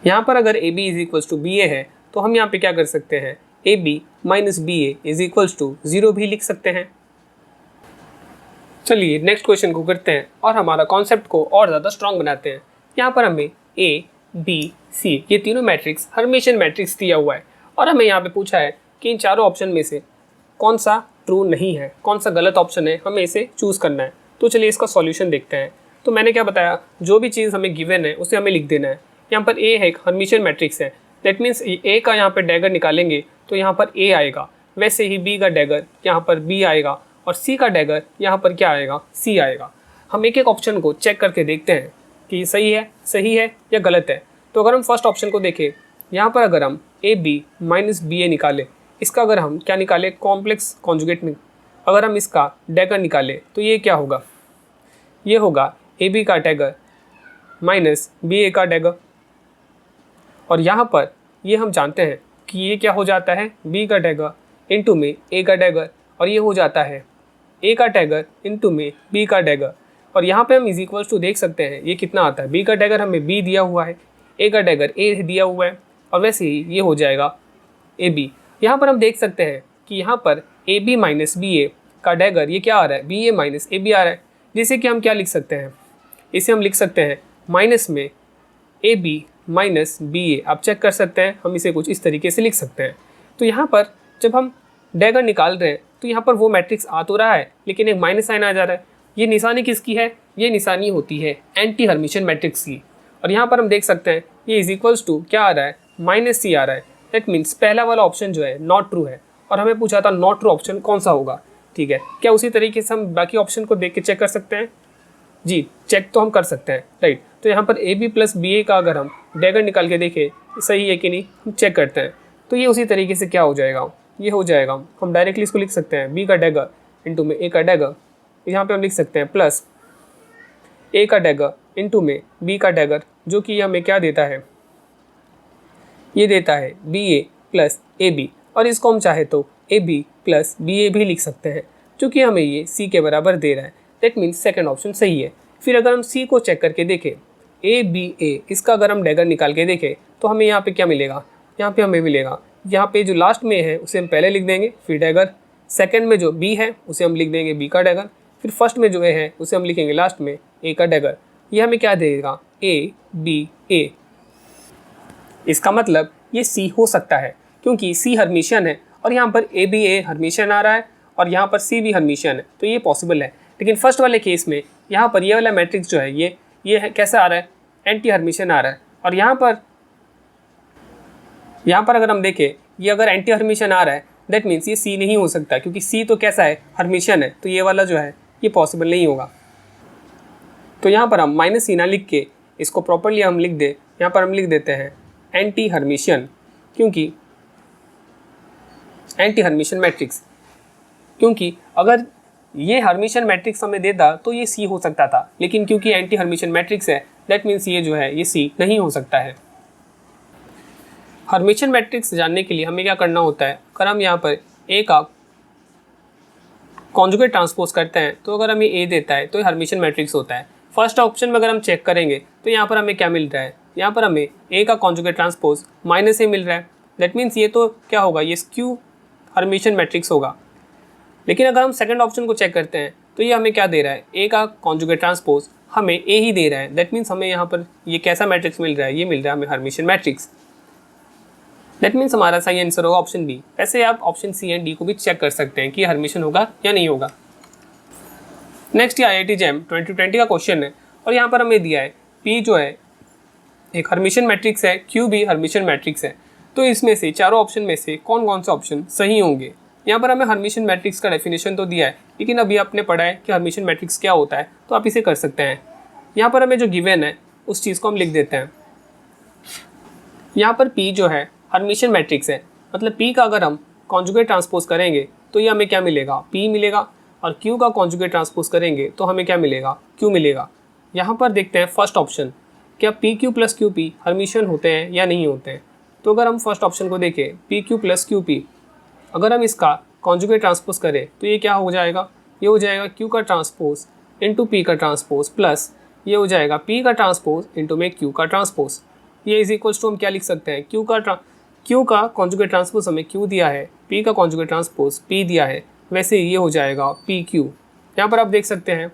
Speaker 1: यहाँ पर अगर A B is equals to B A है तो हम यहाँ पे क्या कर सकते हैं, A B minus B A is equals to 0 भी लिख सकते हैं। चलिए नेक्स्ट क्वेश्चन को करते हैं और हमारा कॉन्सेप्ट को और ज़्यादा स्ट्रॉन्ग बनाते हैं। यहाँ पर हमें ए बी सी ये तीनों मैट्रिक्स हर्मिशियन मैट्रिक्स दिया हुआ है और हमें यहाँ पे पूछा है कि इन चारों ऑप्शन में से कौन सा ट्रू नहीं है, कौन सा गलत ऑप्शन है, हमें इसे चूज़ करना है। तो चलिए इसका सॉल्यूशन देखते हैं। तो मैंने क्या बताया, जो भी चीज़ हमें गिवन है उसे हमें लिख देना है। यहाँ पर ए है एक हर्मिशियन मैट्रिक्स है, दैट मीन्स ए का यहाँ पर डैगर निकालेंगे तो यहाँ पर ए आएगा। वैसे ही बी का डैगर यहाँ पर बी आएगा और सी का डैगर यहाँ पर क्या आएगा, सी आएगा। हम एक एक ऑप्शन को चेक करके देखते हैं कि सही है या गलत है। तो अगर हम फर्स्ट ऑप्शन को देखें, यहाँ पर अगर हम ए बी माइनस बी ए निकालें, इसका अगर हम क्या निकालें, कॉम्प्लेक्स कॉन्जुगेट में अगर हम इसका डैगर निकालें तो ये क्या होगा, ये होगा ए बी का डैगर माइनस बी ए का डैगर। और यहाँ पर ये हम जानते हैं कि ये क्या हो जाता है, बी का डैगर इंटू में ए का डैगर, और ये हो जाता है ए का डैगर इंटू में बी का डैगर। और यहाँ पे हम इज इक्वल्स टू देख सकते हैं ये कितना आता है, बी का डैगर हमें बी दिया हुआ है, ए का डैगर ए दिया हुआ है, और वैसे ही ये हो जाएगा ए बी। यहाँ पर हम देख सकते हैं कि यहाँ पर A B minus B A का डैगर ये क्या आ रहा है, B A minus A B आ रहा है। जिसे कि हम क्या लिख सकते हैं, इसे हम लिख सकते हैं माइनस में ए बी माइनस बी ए। आप चेक कर सकते हैं, हम इसे कुछ इस तरीके से लिख सकते हैं। तो यहाँ पर जब हम डैगर निकाल रहे हैं तो यहाँ पर वो मैट्रिक्स आ तो रहा है लेकिन एक माइनस साइन आ जा रहा है। ये निशानी किसकी है, ये निशानी होती है एंटी हर्मिशियन मैट्रिक्स की। और यहाँ पर हम देख सकते हैं ये इज इक्वल्स टू क्या आ रहा है, माइनस सी आ रहा है। दैट मीन्स पहला वाला ऑप्शन जो है नॉट ट्रू है, और हमें पूछा था नॉट ट्रू ऑप्शन कौन सा होगा। ठीक है, क्या उसी तरीके से हम बाकी ऑप्शन को देख के चेक कर सकते हैं, जी चेक तो हम कर सकते हैं, राइट। तो यहाँ पर A B plus B A का अगर हम डैगर निकाल के देखें सही है कि नहीं, हम चेक करते हैं। तो ये उसी तरीके से क्या हो जाएगा, ये हो जाएगा, हम डायरेक्टली इसको लिख सकते हैं बी का डैगर इंटू में ए का डैगर। यहाँ पे हम लिख सकते हैं प्लस ए का डैगर इंटू में बी का डैगर, जो कि हमें क्या देता है, ये देता है B A plus A B. और इसको हम चाहे तो A B plus B A भी लिख सकते हैं, क्योंकि हमें ये सी के बराबर दे रहा है। दैट मीन्स सेकेंड ऑप्शन सही है। फिर अगर हम सी को चेक करके देखें, ए बी ए इसका अगर हम डैगर निकाल के देखें तो हमें यहाँ पे क्या मिलेगा, यहाँ पे हमें मिलेगा, यहाँ पे जो लास्ट में है उसे हम पहले लिख देंगे फिर डैगर, सेकंड में जो बी है उसे हम लिख देंगे बी का डैगर, फिर फर्स्ट में जो ए है उसे हम लिखेंगे लास्ट में ए का डैगर। ये हमें क्या देगा, ए बी ए। इसका मतलब ये सी हो सकता है क्योंकि सी हर्मिशियन है और यहाँ पर ए बी ए हर्मिशियन आ रहा है और यहाँ पर सी भी हर्मिशियन है, तो ये पॉसिबल है। लेकिन फर्स्ट वाले केस में यहाँ पर ये वाला मैट्रिक्स जो है ये है कैसा आ रहा है, एंटी हर्मिशियन आ रहा है। और यहाँ पर अगर हम देखें ये अगर एंटी हर्मिशियन आ रहा है दैट मीन्स ये सी नहीं हो सकता, क्योंकि सी तो कैसा है, हर्मिशियन है। तो ये वाला जो है ये पॉसिबल नहीं होगा। तो यहाँ पर हम माइनस सी ना लिख के इसको प्रॉपरली हम लिख दे, यहाँ पर हम लिख देते हैं एंटी हर्मिशियन, क्योंकि एंटी हर्मिशियन मैट्रिक्स, क्योंकि अगर ये हर्मिशियन मैट्रिक्स हमें देता तो ये सी हो सकता था, लेकिन क्योंकि एंटी हर्मिशियन मैट्रिक्स है दैट मीन्स ये जो है ये सी नहीं हो सकता है। हर्मिशियन मैट्रिक्स जानने के लिए हमें क्या करना होता है, अगर हम यहाँ पर ए का कॉन्जुगेट ट्रांसपोज करते हैं तो अगर हमें ए देता है तो ये हर्मिशियन मैट्रिक्स होता है। फर्स्ट ऑप्शन में अगर हम चेक करेंगे तो यहाँ पर हमें क्या मिल रहा है, यहाँ पर हमें ए का कॉन्जुगेट ट्रांसपोज माइनस ए मिल रहा है, दैट मीन्स ये तो क्या होगा, ये स्क्यू हर्मिशियन मैट्रिक्स होगा। लेकिन अगर हम सेकंड ऑप्शन को चेक करते हैं तो ये हमें क्या दे रहा है, ए का कॉन्जुगेट ट्रांसपोज हमें ए ही दे रहा है, दैट मीन्स हमें यहाँ पर ये कैसा मैट्रिक्स मिल रहा है, ये मिल रहा है हमें हर्मिशियन मैट्रिक्स। दैट मीन्स हमारा सही आंसर होगा ऑप्शन बी। ऐसे आप ऑप्शन सी एंड डी को भी चेक कर सकते हैं कि हर्मिशियन होगा या नहीं होगा। नेक्स्ट ये IIT JAM 2020 का क्वेश्चन है और यहाँ पर हमें दिया है P जो है एक हर्मिशियन मैट्रिक्स है, Q भी हर्मिशियन मैट्रिक्स है, तो इसमें से चारों ऑप्शन में से कौन कौन से ऑप्शन सही होंगे। यहाँ पर हमें हर्मिशियन मैट्रिक्स का डेफिनेशन तो दिया है, लेकिन अभी आपने पढ़ा है कि हर्मिशियन मैट्रिक्स क्या होता है, तो आप इसे कर सकते हैं। यहाँ पर हमें जो गिवन है उस चीज़ को हम लिख देते हैं। यहाँ पर P जो है हर्मिशियन मैट्रिक्स है, मतलब P का अगर हम कॉन्जुगेट ट्रांसपोज करेंगे तो ये हमें क्या मिलेगा, P मिलेगा, और Q का कॉन्जुगेट ट्रांसपोज करेंगे तो हमें क्या मिलेगा, Q मिलेगा। यहाँ पर देखते हैं फर्स्ट ऑप्शन, क्या PQ प्लस QP हर्मिशियन होते हैं या नहीं होते हैं। तो अगर हम फर्स्ट ऑप्शन को देखें PQ प्लस QP, अगर हम इसका कॉन्जुगेट ट्रांसपोज करें तो ये क्या हो जाएगा, ये हो जाएगा Q का ट्रांसपोज इंटू P का ट्रांसपोज प्लस ये हो जाएगा P का ट्रांसपोज इंटू में Q का ट्रांसपोज। ये इज इक्वल्स टू हम क्या लिख सकते हैं, Q का कॉन्जुगेट ट्रांसपोज हमें Q दिया है, P का कॉन्जुगेट ट्रांसपोज P दिया है, वैसे ये हो जाएगा PQ। यहाँ पर आप देख सकते हैं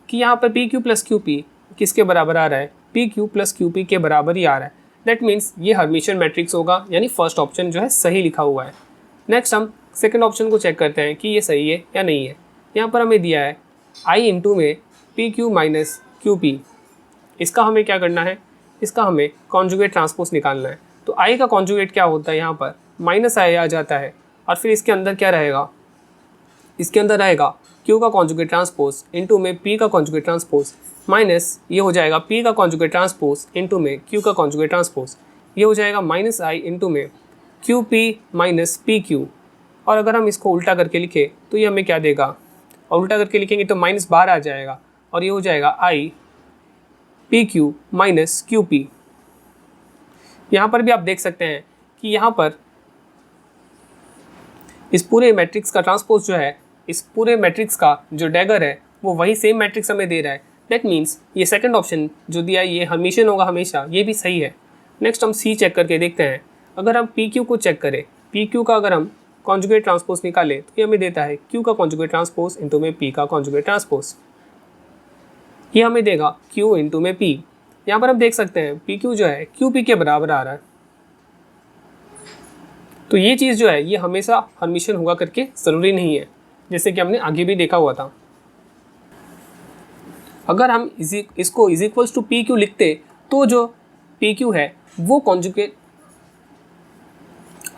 Speaker 1: कि यहाँ पर PQ प्लस QP किसके बराबर आ रहा है, PQ प्लस QP के बराबर ही आ रहा है। दैट मीन्स ये हर्मिशियन मैट्रिक्स होगा, यानी फर्स्ट ऑप्शन जो है सही लिखा हुआ है। नेक्स्ट हम सेकंड ऑप्शन को चेक करते हैं कि ये सही है या नहीं है। यहाँ पर हमें दिया है I इंटू में PQ माइनस QP, इसका हमें क्या करना है, इसका हमें कॉन्जुगेट ट्रांसपोज निकालना है। तो I का कॉन्जुगेट क्या होता है, यहाँ पर माइनस I आ जाता है और फिर इसके अंदर क्या रहेगा, इसके अंदर रहेगा Q का कॉन्जुगेट ट्रांसपोज इंटू में P का कॉन्जुगेट ट्रांसपोज माइनस ये हो जाएगा P का कॉन्जुगेट ट्रांसपोज इंटू में Q का कॉन्जुगेट ट्रांसपोज, ये हो जाएगा माइनस I इंटू में QP माइनस PQ। और अगर हम इसको उल्टा करके लिखें तो ये हमें क्या देगा, और उल्टा करके लिखेंगे तो माइनस बाहर आ जाएगा और ये हो जाएगा I PQ माइनस QP। यहाँ पर भी आप देख सकते हैं कि यहाँ पर इस पूरे मैट्रिक्स का ट्रांसपोज जो है, इस पूरे मैट्रिक्स का जो डैगर है वो वही सेम मैट्रिक्स हमें दे रहा है। दैट मीन्स ये सेकंड ऑप्शन जो दिया है ये हर्मिशियन होगा हमेशा, ये भी सही है। नेक्स्ट हम सी चेक करके देखते हैं। अगर हम PQ को चेक करें, PQ का अगर हम कॉन्जुगेट ट्रांसपोज निकालें तो ये हमें देता है Q का कॉन्जुगेट ट्रांसपोज इंटू में P का कॉन्जुगेट ट्रांसपोज, ये हमें देगा Q इंटू में P। यहाँ पर हम देख सकते हैं PQ जो है QP के बराबर आ रहा है, तो ये चीज़ जो है ये हमेशा हर्मिशियन होगा करके ज़रूरी नहीं है, जैसे कि हमने आगे भी देखा हुआ था। अगर हम इसको इज इक्वल्स टू PQ लिखते तो जो PQ है वो कॉन्जुगेट,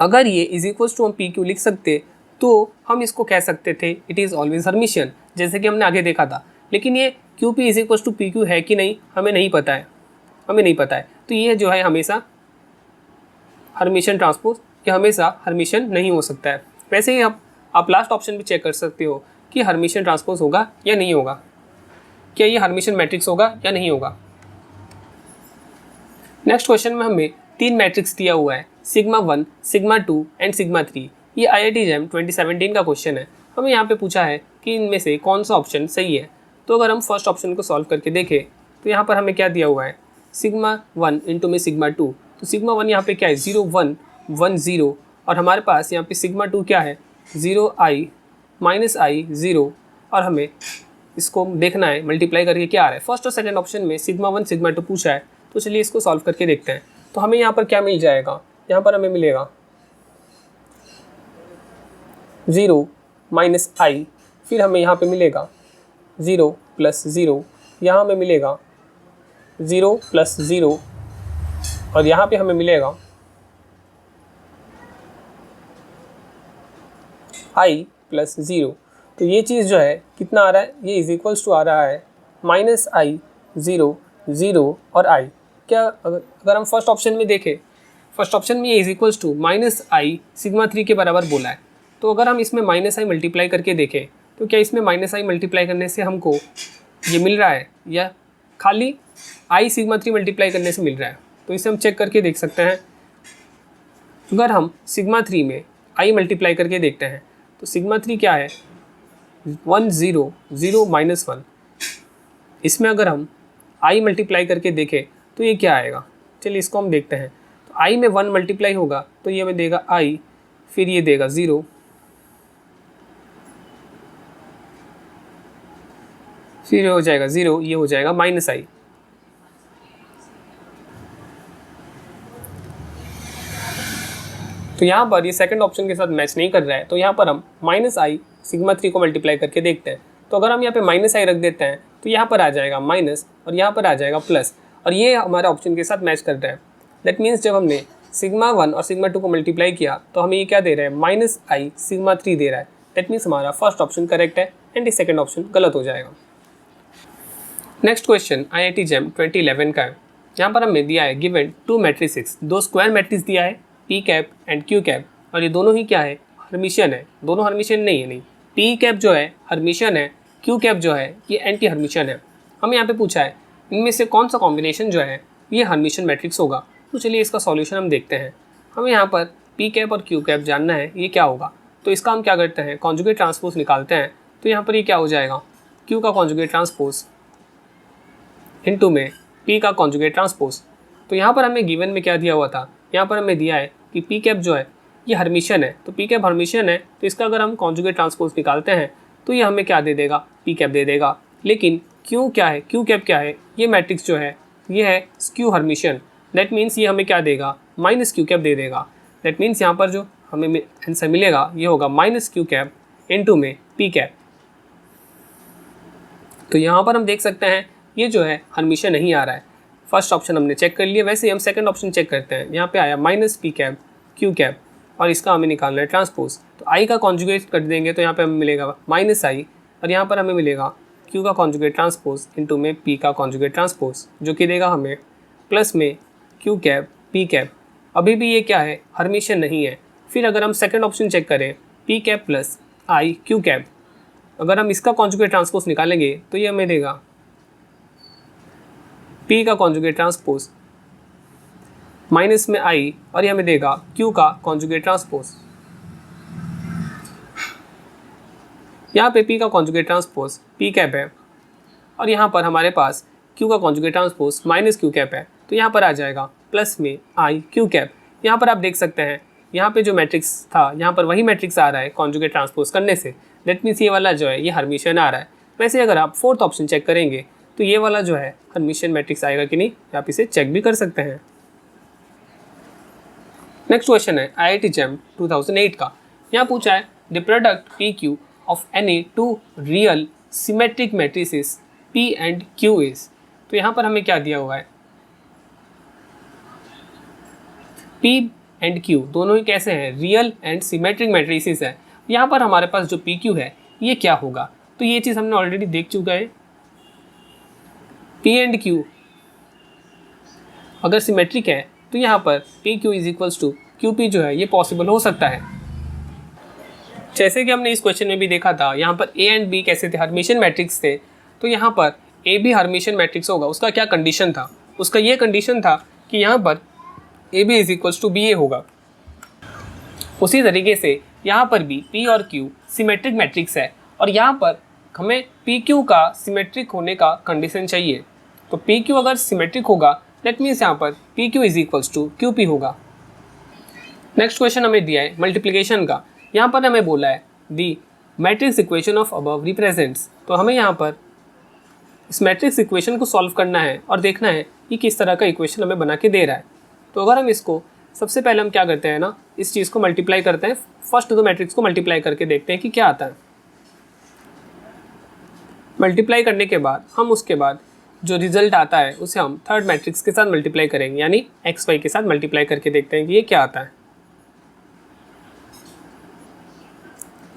Speaker 1: अगर ये इज इक्वल्स टू हम PQ लिख सकते तो हम इसको कह सकते थे इट इज़ ऑलवेज हर्मिशियन, जैसे कि हमने आगे देखा था। लेकिन ये QP is equals to PQ है कि नहीं हमें नहीं पता है, हमें नहीं पता है, तो ये जो है हमेशा हर्मिशियन ट्रांसपोज, ये हमेशा हर्मिशियन नहीं हो सकता है। वैसे ही आप लास्ट ऑप्शन भी चेक कर सकते हो कि हर्मिशियन ट्रांसपोज होगा या नहीं होगा, क्या ये हर्मिशियन मैट्रिक्स होगा या नहीं होगा। नेक्स्ट क्वेश्चन में हमें 3 मैट्रिक्स दिया हुआ है, सिग्मा 1, सिग्मा 2 एंड सिग्मा 3। ये IIT JAM 2017 का क्वेश्चन है। हमें यहाँ पे पूछा है कि इनमें से कौन सा ऑप्शन सही है। तो अगर हम फर्स्ट ऑप्शन को सॉल्व करके देखें तो यहाँ पर हमें क्या दिया हुआ है, सिग्मा 1 इंटू में सिग्मा 2। तो सिग्मा 1 यहाँ पे क्या है 0 1 1 0, और हमारे पास यहाँ पे सिग्मा 2 क्या है 0 I माइनस I 0, और हमें इसको देखना है मल्टीप्लाई करके क्या आ रहा है। फर्स्ट और सेकंड ऑप्शन में सिग्मा 1 सिग्मा 2 पूछा है, तो चलिए इसको सॉल्व करके देखते हैं। तो हमें यहाँ पर क्या मिल जाएगा, यहाँ पर हमें मिलेगा 0 माइनस I, फिर हमें यहाँ पे मिलेगा 0 प्लस 0, यहाँ हमें मिलेगा 0 प्लस 0, और यहाँ पे हमें मिलेगा I प्लस 0। तो ये चीज़ जो है कितना आ रहा है, ये इज इक्वल्स टू आ रहा है -i 0 0 और i। क्या अगर हम फर्स्ट ऑप्शन में देखें, फर्स्ट ऑप्शन में ये is equals to -i sigma 3 के बराबर बोला है। तो अगर हम इसमें -i मल्टीप्लाई करके देखें तो क्या इसमें -i मल्टीप्लाई करने से हमको ये मिल रहा है या खाली i सिग्मा 3 मल्टीप्लाई करने से मिल रहा है? तो इसे हम चेक करके देख सकते हैं। अगर हम सिग्मा 3 में i मल्टीप्लाई करके देखते हैं तो सिग्मा 3 क्या है, 1 0 0 -1। इसमें अगर हम i मल्टीप्लाई करके देखें तो ये क्या आएगा, चलिए इसको हम देखते हैं। तो i में 1 मल्टीप्लाई होगा तो ये हमें देगा i, फिर ये देगा 0, फिर हो जाएगा 0, ये हो जाएगा -i। तो यहाँ पर ये सेकंड ऑप्शन के साथ मैच नहीं कर रहा है, तो यहाँ पर हम -i सिग्मा 3 को मल्टीप्लाई करके देखते हैं। तो अगर हम यहाँ पे -i रख देते हैं तो यहाँ पर आ जाएगा माइनस और यहाँ पर आ जाएगा प्लस, और ये हमारे ऑप्शन के साथ मैच कर रहा है। दैट मीन्स जब हमने सिग्मा 1 और सिग्मा 2 को मल्टीप्लाई किया तो हमें ये क्या दे रहा है, -i सिग्मा 3 दे रहा है। दैट मीन्स हमारा फर्स्ट ऑप्शन करेक्ट है एंड ये सेकंड ऑप्शन गलत हो जाएगा। नेक्स्ट क्वेश्चन IIT JEM 2011 का है। यहाँ पर हमें दिया है गिवन 2 मैट्रिसेस, 2 स्क्वायर मैट्रिक्स दिया है P cap and Q cap, और ये दोनों ही क्या है, हर्मिशियन है। दोनों हर्मिशियन नहीं है, नहीं, P कैप जो है हर्मिशियन है, Q कैप जो है ये एंटी हर्मिशियन है। हमें यहाँ पे पूछा है इनमें से कौन सा कॉम्बिनेशन जो है ये हर्मिशियन मैट्रिक्स होगा। तो चलिए इसका सॉल्यूशन हम देखते हैं। हमें यहाँ पर P कैप और Q कैप जानना है ये क्या होगा। तो इसका हम क्या करते हैं, कॉन्जुगेट ट्रांसपोज निकालते हैं। तो यहाँ पर ये क्या हो जाएगा, Q का कॉन्जुगेट ट्रांसपोज इनटू में P का कॉन्जुगेट ट्रांसपोज। तो यहाँ पर हमें गिवन में क्या दिया हुआ था, यहाँ पर हमें दिया है कि P कैप जो है ये हर्मिशियन है। तो P कैप हर्मिशियन है तो इसका अगर हम कॉन्जुगेट ट्रांसपोज निकालते हैं तो ये हमें क्या दे देगा, P कैप दे देगा। लेकिन Q क्या है, Q कैप क्या है, ये मैट्रिक्स जो है ये है स्क्यू हर्मिशियन। दैट मीन्स ये हमें क्या देगा, -Q कैप दे देगा। दैट मीन्स यहाँ पर जो हमें आंसर मिलेगा ये होगा -Q कैप इनटू में P कैप। तो यहाँ पर हम देख सकते हैं ये जो है हर्मिशियन नहीं आ रहा है। फर्स्ट ऑप्शन हमने चेक कर लिया, वैसे ही हम सेकंड ऑप्शन चेक करते हैं। यहाँ पे आया -P कैप Q कैप और इसका हमें निकालना है ट्रांसपोज। तो I का कॉन्जुगेट कर देंगे तो यहाँ पे हमें मिलेगा -i, और यहाँ पर हमें मिलेगा Q का कॉन्जुगेट ट्रांसपोज इनटू में P का कॉन्जुगेट ट्रांसपोज, जो कि देगा हमें प्लस में Q कैप P कैप। अभी भी ये क्या है, हर्मिशियन नहीं है। फिर अगर हम सेकंड ऑप्शन चेक करें P cap plus I Q cap, अगर हम इसका कॉन्जुगेट ट्रांसपोज निकालेंगे तो ये हमें देगा P का कॉन्जुगेट ट्रांसपोज माइनस में I, और ये हमें देगा Q का कॉन्जुगेट ट्रांसपोज। यहाँ पे P का कॉन्जुगेट ट्रांसपोज P कैप है और यहाँ पर हमारे पास Q का कॉन्जुगेट ट्रांसपोज -Q कैप है। तो यहाँ पर आ जाएगा प्लस में I Q कैप। यहाँ पर आप देख सकते हैं यहाँ पे जो मैट्रिक्स था यहाँ पर वही मैट्रिक्स आ रहा है कॉन्जुगेट ट्रांसपोज करने से। दैट मीन्स ये वाला जो है ये हर्मिशियन आ रहा है। वैसे अगर आप फोर्थ ऑप्शन चेक करेंगे तो ये वाला जो है हर्मिशियन मैट्रिक्स आएगा कि नहीं, आप इसे चेक भी कर सकते हैं। नेक्स्ट क्वेश्चन है IIT JEM 2008 का। यहाँ पूछा है the product PQ of any 2 real symmetric matrices P and Q is. तो यहाँ पर हमें क्या दिया हुआ है, P एंड Q दोनों ही कैसे हैं, रियल एंड सिमेट्रिक मैट्रिसेस है। यहाँ पर हमारे पास जो PQ है ये क्या होगा, तो ये चीज़ हमने ऑलरेडी देख चुका है। P एंड Q अगर सिमेट्रिक है तो यहाँ पर PQ is equals to QP जो है ये पॉसिबल हो सकता है। जैसे कि हमने इस क्वेश्चन में भी देखा था, यहाँ पर A एंड B कैसे थे, हर्मिशियन मैट्रिक्स थे। तो यहाँ पर A भी हर्मिशियन मैट्रिक्स होगा। उसका क्या कंडीशन था, उसका ये कंडीशन था कि यहाँ पर AB is equals to BA होगा। उसी तरीके से यहाँ पर भी P और Q सिमेट्रिक मैट्रिक्स है और यहाँ पर हमें PQ का सिमेट्रिक होने का कंडीशन चाहिए। तो PQ अगर सिमेट्रिक होगा दैट मीन्स यहाँ पर PQ is equals to QP होगा। नेक्स्ट क्वेश्चन हमें दिया है मल्टीप्लिकेशन का। यहाँ पर हमें बोला है the matrix equation of above represents. तो हमें यहाँ पर इस मैट्रिक्स इक्वेशन को सॉल्व करना है और देखना है कि किस तरह का इक्वेशन हमें बना के दे रहा है। तो अगर हम इसको सबसे पहले हम क्या करते हैं ना, इस चीज़ को मल्टीप्लाई करते हैं, फर्स्ट 2 मैट्रिक्स को मल्टीप्लाई करके देखते हैं कि क्या आता है। मल्टीप्लाई करने के बाद हम उसके बाद जो रिजल्ट आता है उसे हम थर्ड मैट्रिक्स के साथ मल्टीप्लाई करेंगे, यानी XY के साथ मल्टीप्लाई करके देखते हैं कि ये क्या आता है।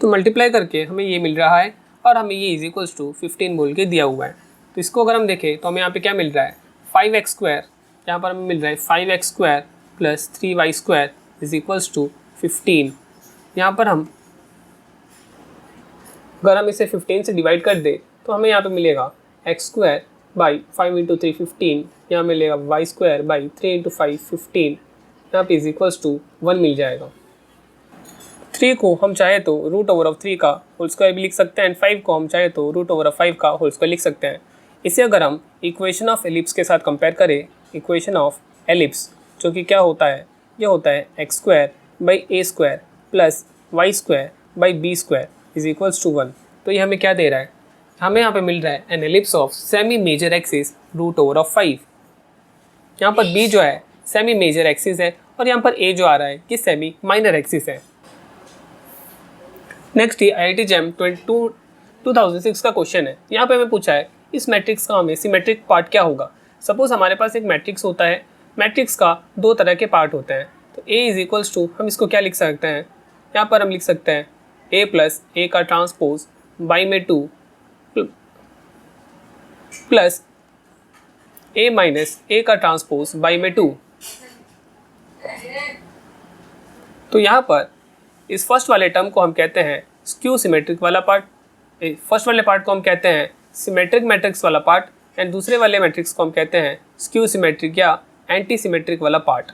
Speaker 1: तो मल्टीप्लाई करके हमें ये मिल रहा है और हमें ये इज इक्वल्स टू 15 बोल के दिया हुआ है। तो इसको अगर हम देखें तो हमें यहाँ पे क्या मिल रहा है 5x², यहाँ पर हमें मिल रहा है 5x² plus 3y² is equals to 15। यहाँ पर हम अगर हम इसे 15 से डिवाइड कर दे तो हमें यहाँ पे मिलेगा x² बाई 5 इंटू 3 15, यहाँ मिलेगा y² बाई 3 इंटू 5 15, यहाँ पे इज इक्वल्स टू 1 मिल जाएगा। 3 को हम चाहे तो √3 का होल स्क्वायर भी लिख सकते हैं एंड 5 को हम चाहे तो √5 का होल स्क्वायर लिख सकते हैं। इसे अगर हम इक्वेशन ऑफ एलिप्स के साथ कंपेयर करें, इक्वेशन ऑफ एलिप्स जो कि क्या होता है, ये होता है x² by a² plus y² by b² is equals to 1। तो ये हमें क्या दे रहा है, हमें यहाँ पे मिल रहा है an ellipse of semi major axis √5। यहाँ पर b जो है सेमी मेजर एक्सिस है और यहाँ पर a जो आ रहा है कि सेमी माइनर एक्सिस है। नेक्स्ट ये IIT JAM 2006 का क्वेश्चन है। यहाँ पे हमें पूछा है इस मैट्रिक्स का हमें सिमेट्रिक पार्ट क्या होगा। सपोज हमारे पास एक मैट्रिक्स होता है, मैट्रिक्स का 2 तरह के पार्ट होते हैं। तो A इज इक्वल्स टू हम इसको क्या लिख सकते हैं, यहाँ पर हम लिख सकते हैं A प्लस A का ट्रांसपोज बाई में 2 प्लस A माइनस A का ट्रांसपोज बाई में 2। तो यहाँ पर इस फर्स्ट वाले टर्म को हम कहते हैं स्क्यू सिमेट्रिक वाला पार्ट, फर्स्ट वाले पार्ट को हम कहते हैं सिमेट्रिक मैट्रिक्स वाला पार्ट एंड दूसरे वाले मैट्रिक्स को हम कहते हैं स्क्यू सिमेट्रिक या एंटी सिमेट्रिक वाला पार्ट।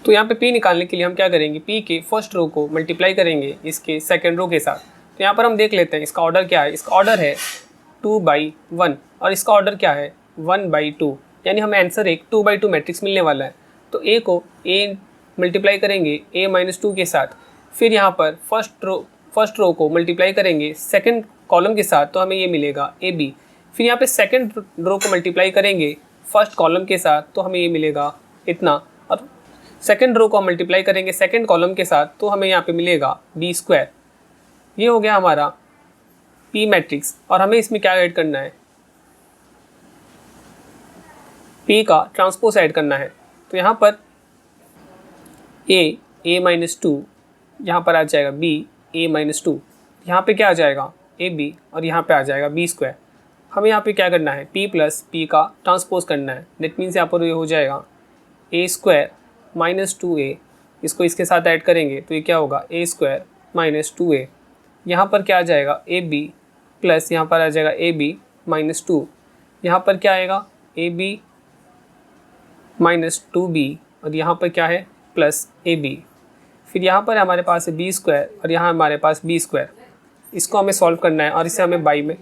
Speaker 1: तो यहाँ पे P निकालने के लिए हम क्या करेंगे, P के फर्स्ट रो को मल्टीप्लाई करेंगे इसके सेकेंड रो के साथ। तो यहाँ पर हम देख लेते हैं इसका ऑर्डर क्या है, इसका ऑर्डर है 2/1 और इसका ऑर्डर क्या है 1/2, यानी हमें आंसर एक 2/2 मैट्रिक्स मिलने वाला है। तो A को A मल्टीप्लाई करेंगे A-2 के साथ, फिर यहाँ पर फर्स्ट रो को मल्टीप्लाई करेंगे सेकंड कॉलम के साथ, तो हमें ये मिलेगा AB। फिर यहाँ पे सेकंड रो को मल्टीप्लाई करेंगे फर्स्ट कॉलम के साथ, तो हमें ये मिलेगा इतना, और सेकंड रो को हम मल्टीप्लाई करेंगे सेकंड कॉलम के साथ, तो हमें यहाँ पे मिलेगा B²। ये हो गया हमारा P मैट्रिक्स और हमें इसमें क्या ऐड करना है, P का ट्रांसपोज ऐड करना है। तो यहाँ पर A-2, यहाँ पर आ जाएगा B A-2, यहाँ पे क्या आ जाएगा AB और यहाँ पे आ जाएगा B²। हमें यहाँ पे क्या करना है P प्लस P का ट्रांसपोज करना है। दैट मीन्स यहाँ पर ये हो जाएगा A² माइनस 2A, इसको इसके साथ ऐड करेंगे तो ये क्या होगा A² माइनस 2A। यहाँ पर क्या आ जाएगा AB प्लस यहाँ पर आ जाएगा AB-2, यहाँ पर क्या आएगा AB माइनस 2B और यहाँ पर क्या है प्लस AB। फिर यहाँ पर हमारे पास है B² और यहाँ हमारे पास B²। इसको हमें सॉल्व करना है और इसे हमें बाई में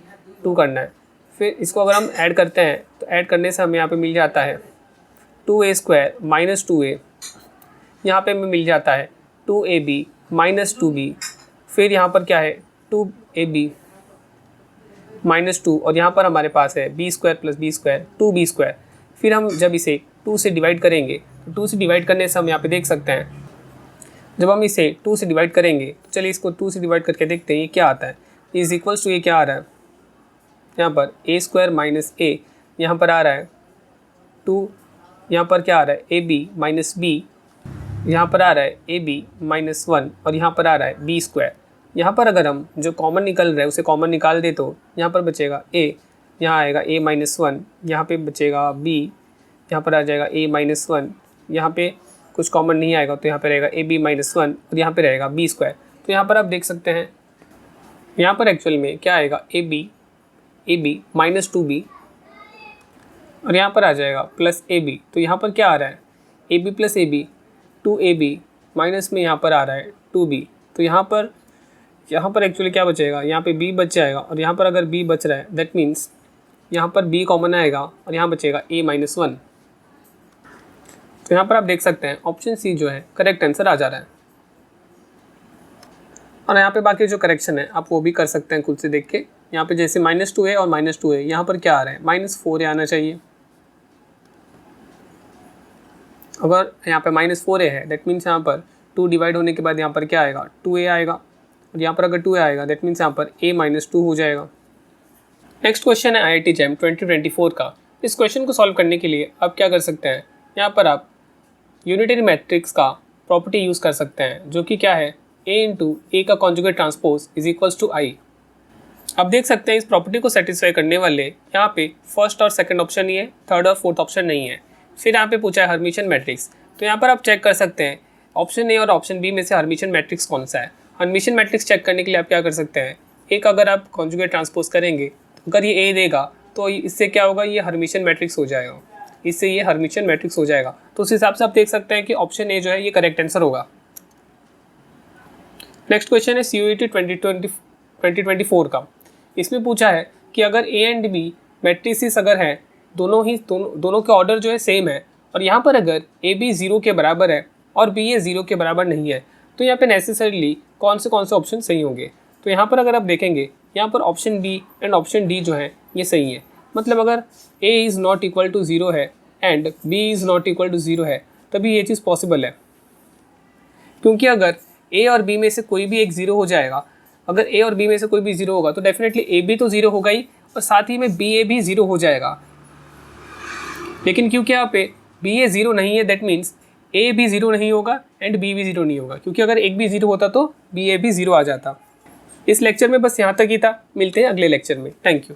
Speaker 1: 2 करना है। फिर इसको अगर हम ऐड करते हैं तो ऐड करने से हमें यहाँ पे मिल जाता है 2A² माइनस 2A, यहाँ पे हमें मिल जाता है 2AB माइनस 2B। फिर यहाँ पर क्या है 2AB माइनस 2 और यहाँ पर हमारे पास है B² प्लस B², 2B²। फिर हम जब इसे 2 से डिवाइड करेंगे तो 2 से डिवाइड करने से हम यहाँ पे देख सकते हैं, जब हम इसे 2 से डिवाइड करेंगे तो चलिए इसको 2 से डिवाइड करके देखते हैं ये क्या आता है। इज इक्वल्स टू ये क्या आ रहा है, यहाँ पर A² माइनस A, यहाँ पर आ रहा है 2, यहाँ पर क्या आ रहा है AB माइनस B, यहाँ पर आ रहा है AB-1 और यहाँ पर आ रहा है B²। यहाँ पर अगर हम जो कॉमन निकल रहा है उसे कॉमन निकाल दे तो यहाँ पर बचेगा A, यहाँ आएगा A-1, यहाँ पे बचेगा B, यहाँ पर आ जाएगा A-1, यहाँ पे कुछ कॉमन नहीं आएगा तो यहाँ पे रहेगा AB-1 और यहाँ पे रहेगा B²। तो यहाँ पर आप देख सकते हैं यहाँ पर एक्चुअल में क्या आएगा AB माइनस 2B और यहाँ पर आ जाएगा प्लस AB। तो यहाँ पर क्या आ रहा है AB plus AB 2AB minus में यहाँ पर आ रहा है 2B। तो यहाँ पर एक्चुअली क्या बचेगा, यहाँ पे B बच जाएगा और यहाँ पर अगर B बच रहा है दैट मीन्स यहाँ पर B कॉमन आएगा और यहाँ बचेगा A-1। तो यहाँ पर आप देख सकते हैं ऑप्शन सी जो है करेक्ट आंसर आ जा रहा है। और यहाँ पे बाकी जो करेक्शन है आप वो भी कर सकते हैं खुद से देख के। यहाँ पे जैसे -2A और -2A, यहाँ पर क्या आ रहा है -4A आना चाहिए। अगर यहाँ पे -4A है दैट मीन्स यहाँ पर 2 डिवाइड होने के बाद यहाँ पर क्या आएगा 2A आएगा और यहाँ पर अगर 2A आएगा दैट मीन्स यहाँ पर A-2 हो जाएगा। नेक्स्ट क्वेश्चन है IIT JAM 2024 का। इस क्वेश्चन को सॉल्व करने के लिए आप क्या कर सकते हैं, यहाँ पर आप यूनिटरी मैट्रिक्स का प्रॉपर्टी यूज़ कर सकते हैं जो कि क्या है ए इंटू ए का conjugate transpose is equals to I. अब देख सकते हैं इस प्रॉपर्टी को सेटिस्फाई करने वाले यहाँ पे फर्स्ट और सेकंड ऑप्शन ही है, थर्ड और फोर्थ ऑप्शन नहीं है। फिर यहाँ पे पूछा है हर्मिशियन मैट्रिक्स, तो यहाँ पर आप चेक कर सकते हैं ऑप्शन ए और ऑप्शन बी में से हर्मिशियन मैट्रिक्स कौन सा है। हर्मिशियन मैट्रिक्स चेक करने के लिए आप क्या कर सकते हैं, एक अगर आप कॉन्जुगेट ट्रांसपोज करेंगे तो अगर ये ए देगा तो इससे क्या होगा, ये हर्मिशियन मैट्रिक्स हो जाएगा, इससे ये हर्मिशियन मैट्रिक्स हो जाएगा। तो उस हिसाब से आप देख सकते हैं कि ऑप्शन ए जो है ये करेक्ट आंसर होगा। नेक्स्ट क्वेश्चन है CUET 2024 का। इसमें पूछा है कि अगर ए एंड बी मैट्रिसेस अगर है, दोनों के ऑर्डर जो है सेम है, और यहाँ पर अगर ए बी 0 के बराबर है और बी ए 0 के बराबर नहीं है, तो यहाँ पे नेसेसरीली कौन से ऑप्शन सही होंगे। तो यहाँ पर अगर आप देखेंगे, यहाँ पर option B and option D जो है ये सही है। मतलब अगर A is not equal to 0 है and B is not equal to 0 है, तभी ये चीज़ पॉसिबल है। क्योंकि अगर ए और बी में से कोई भी एक 0 हो जाएगा, अगर ए और बी में से कोई भी 0 होगा तो डेफिनेटली ए बी तो 0 होगा ही, और साथ ही में बी ए भी 0 हो जाएगा। लेकिन क्योंकि यहाँ पे बी ए 0 नहीं है, दैट मीन्स ए भी 0 नहीं होगा एंड बी भी 0 नहीं होगा, क्योंकि अगर एक भी 0 होता तो बी ए भी 0 आ जाता। इस लेक्चर में बस यहाँ तक ही था, मिलते हैं अगले लेक्चर में। Thank you.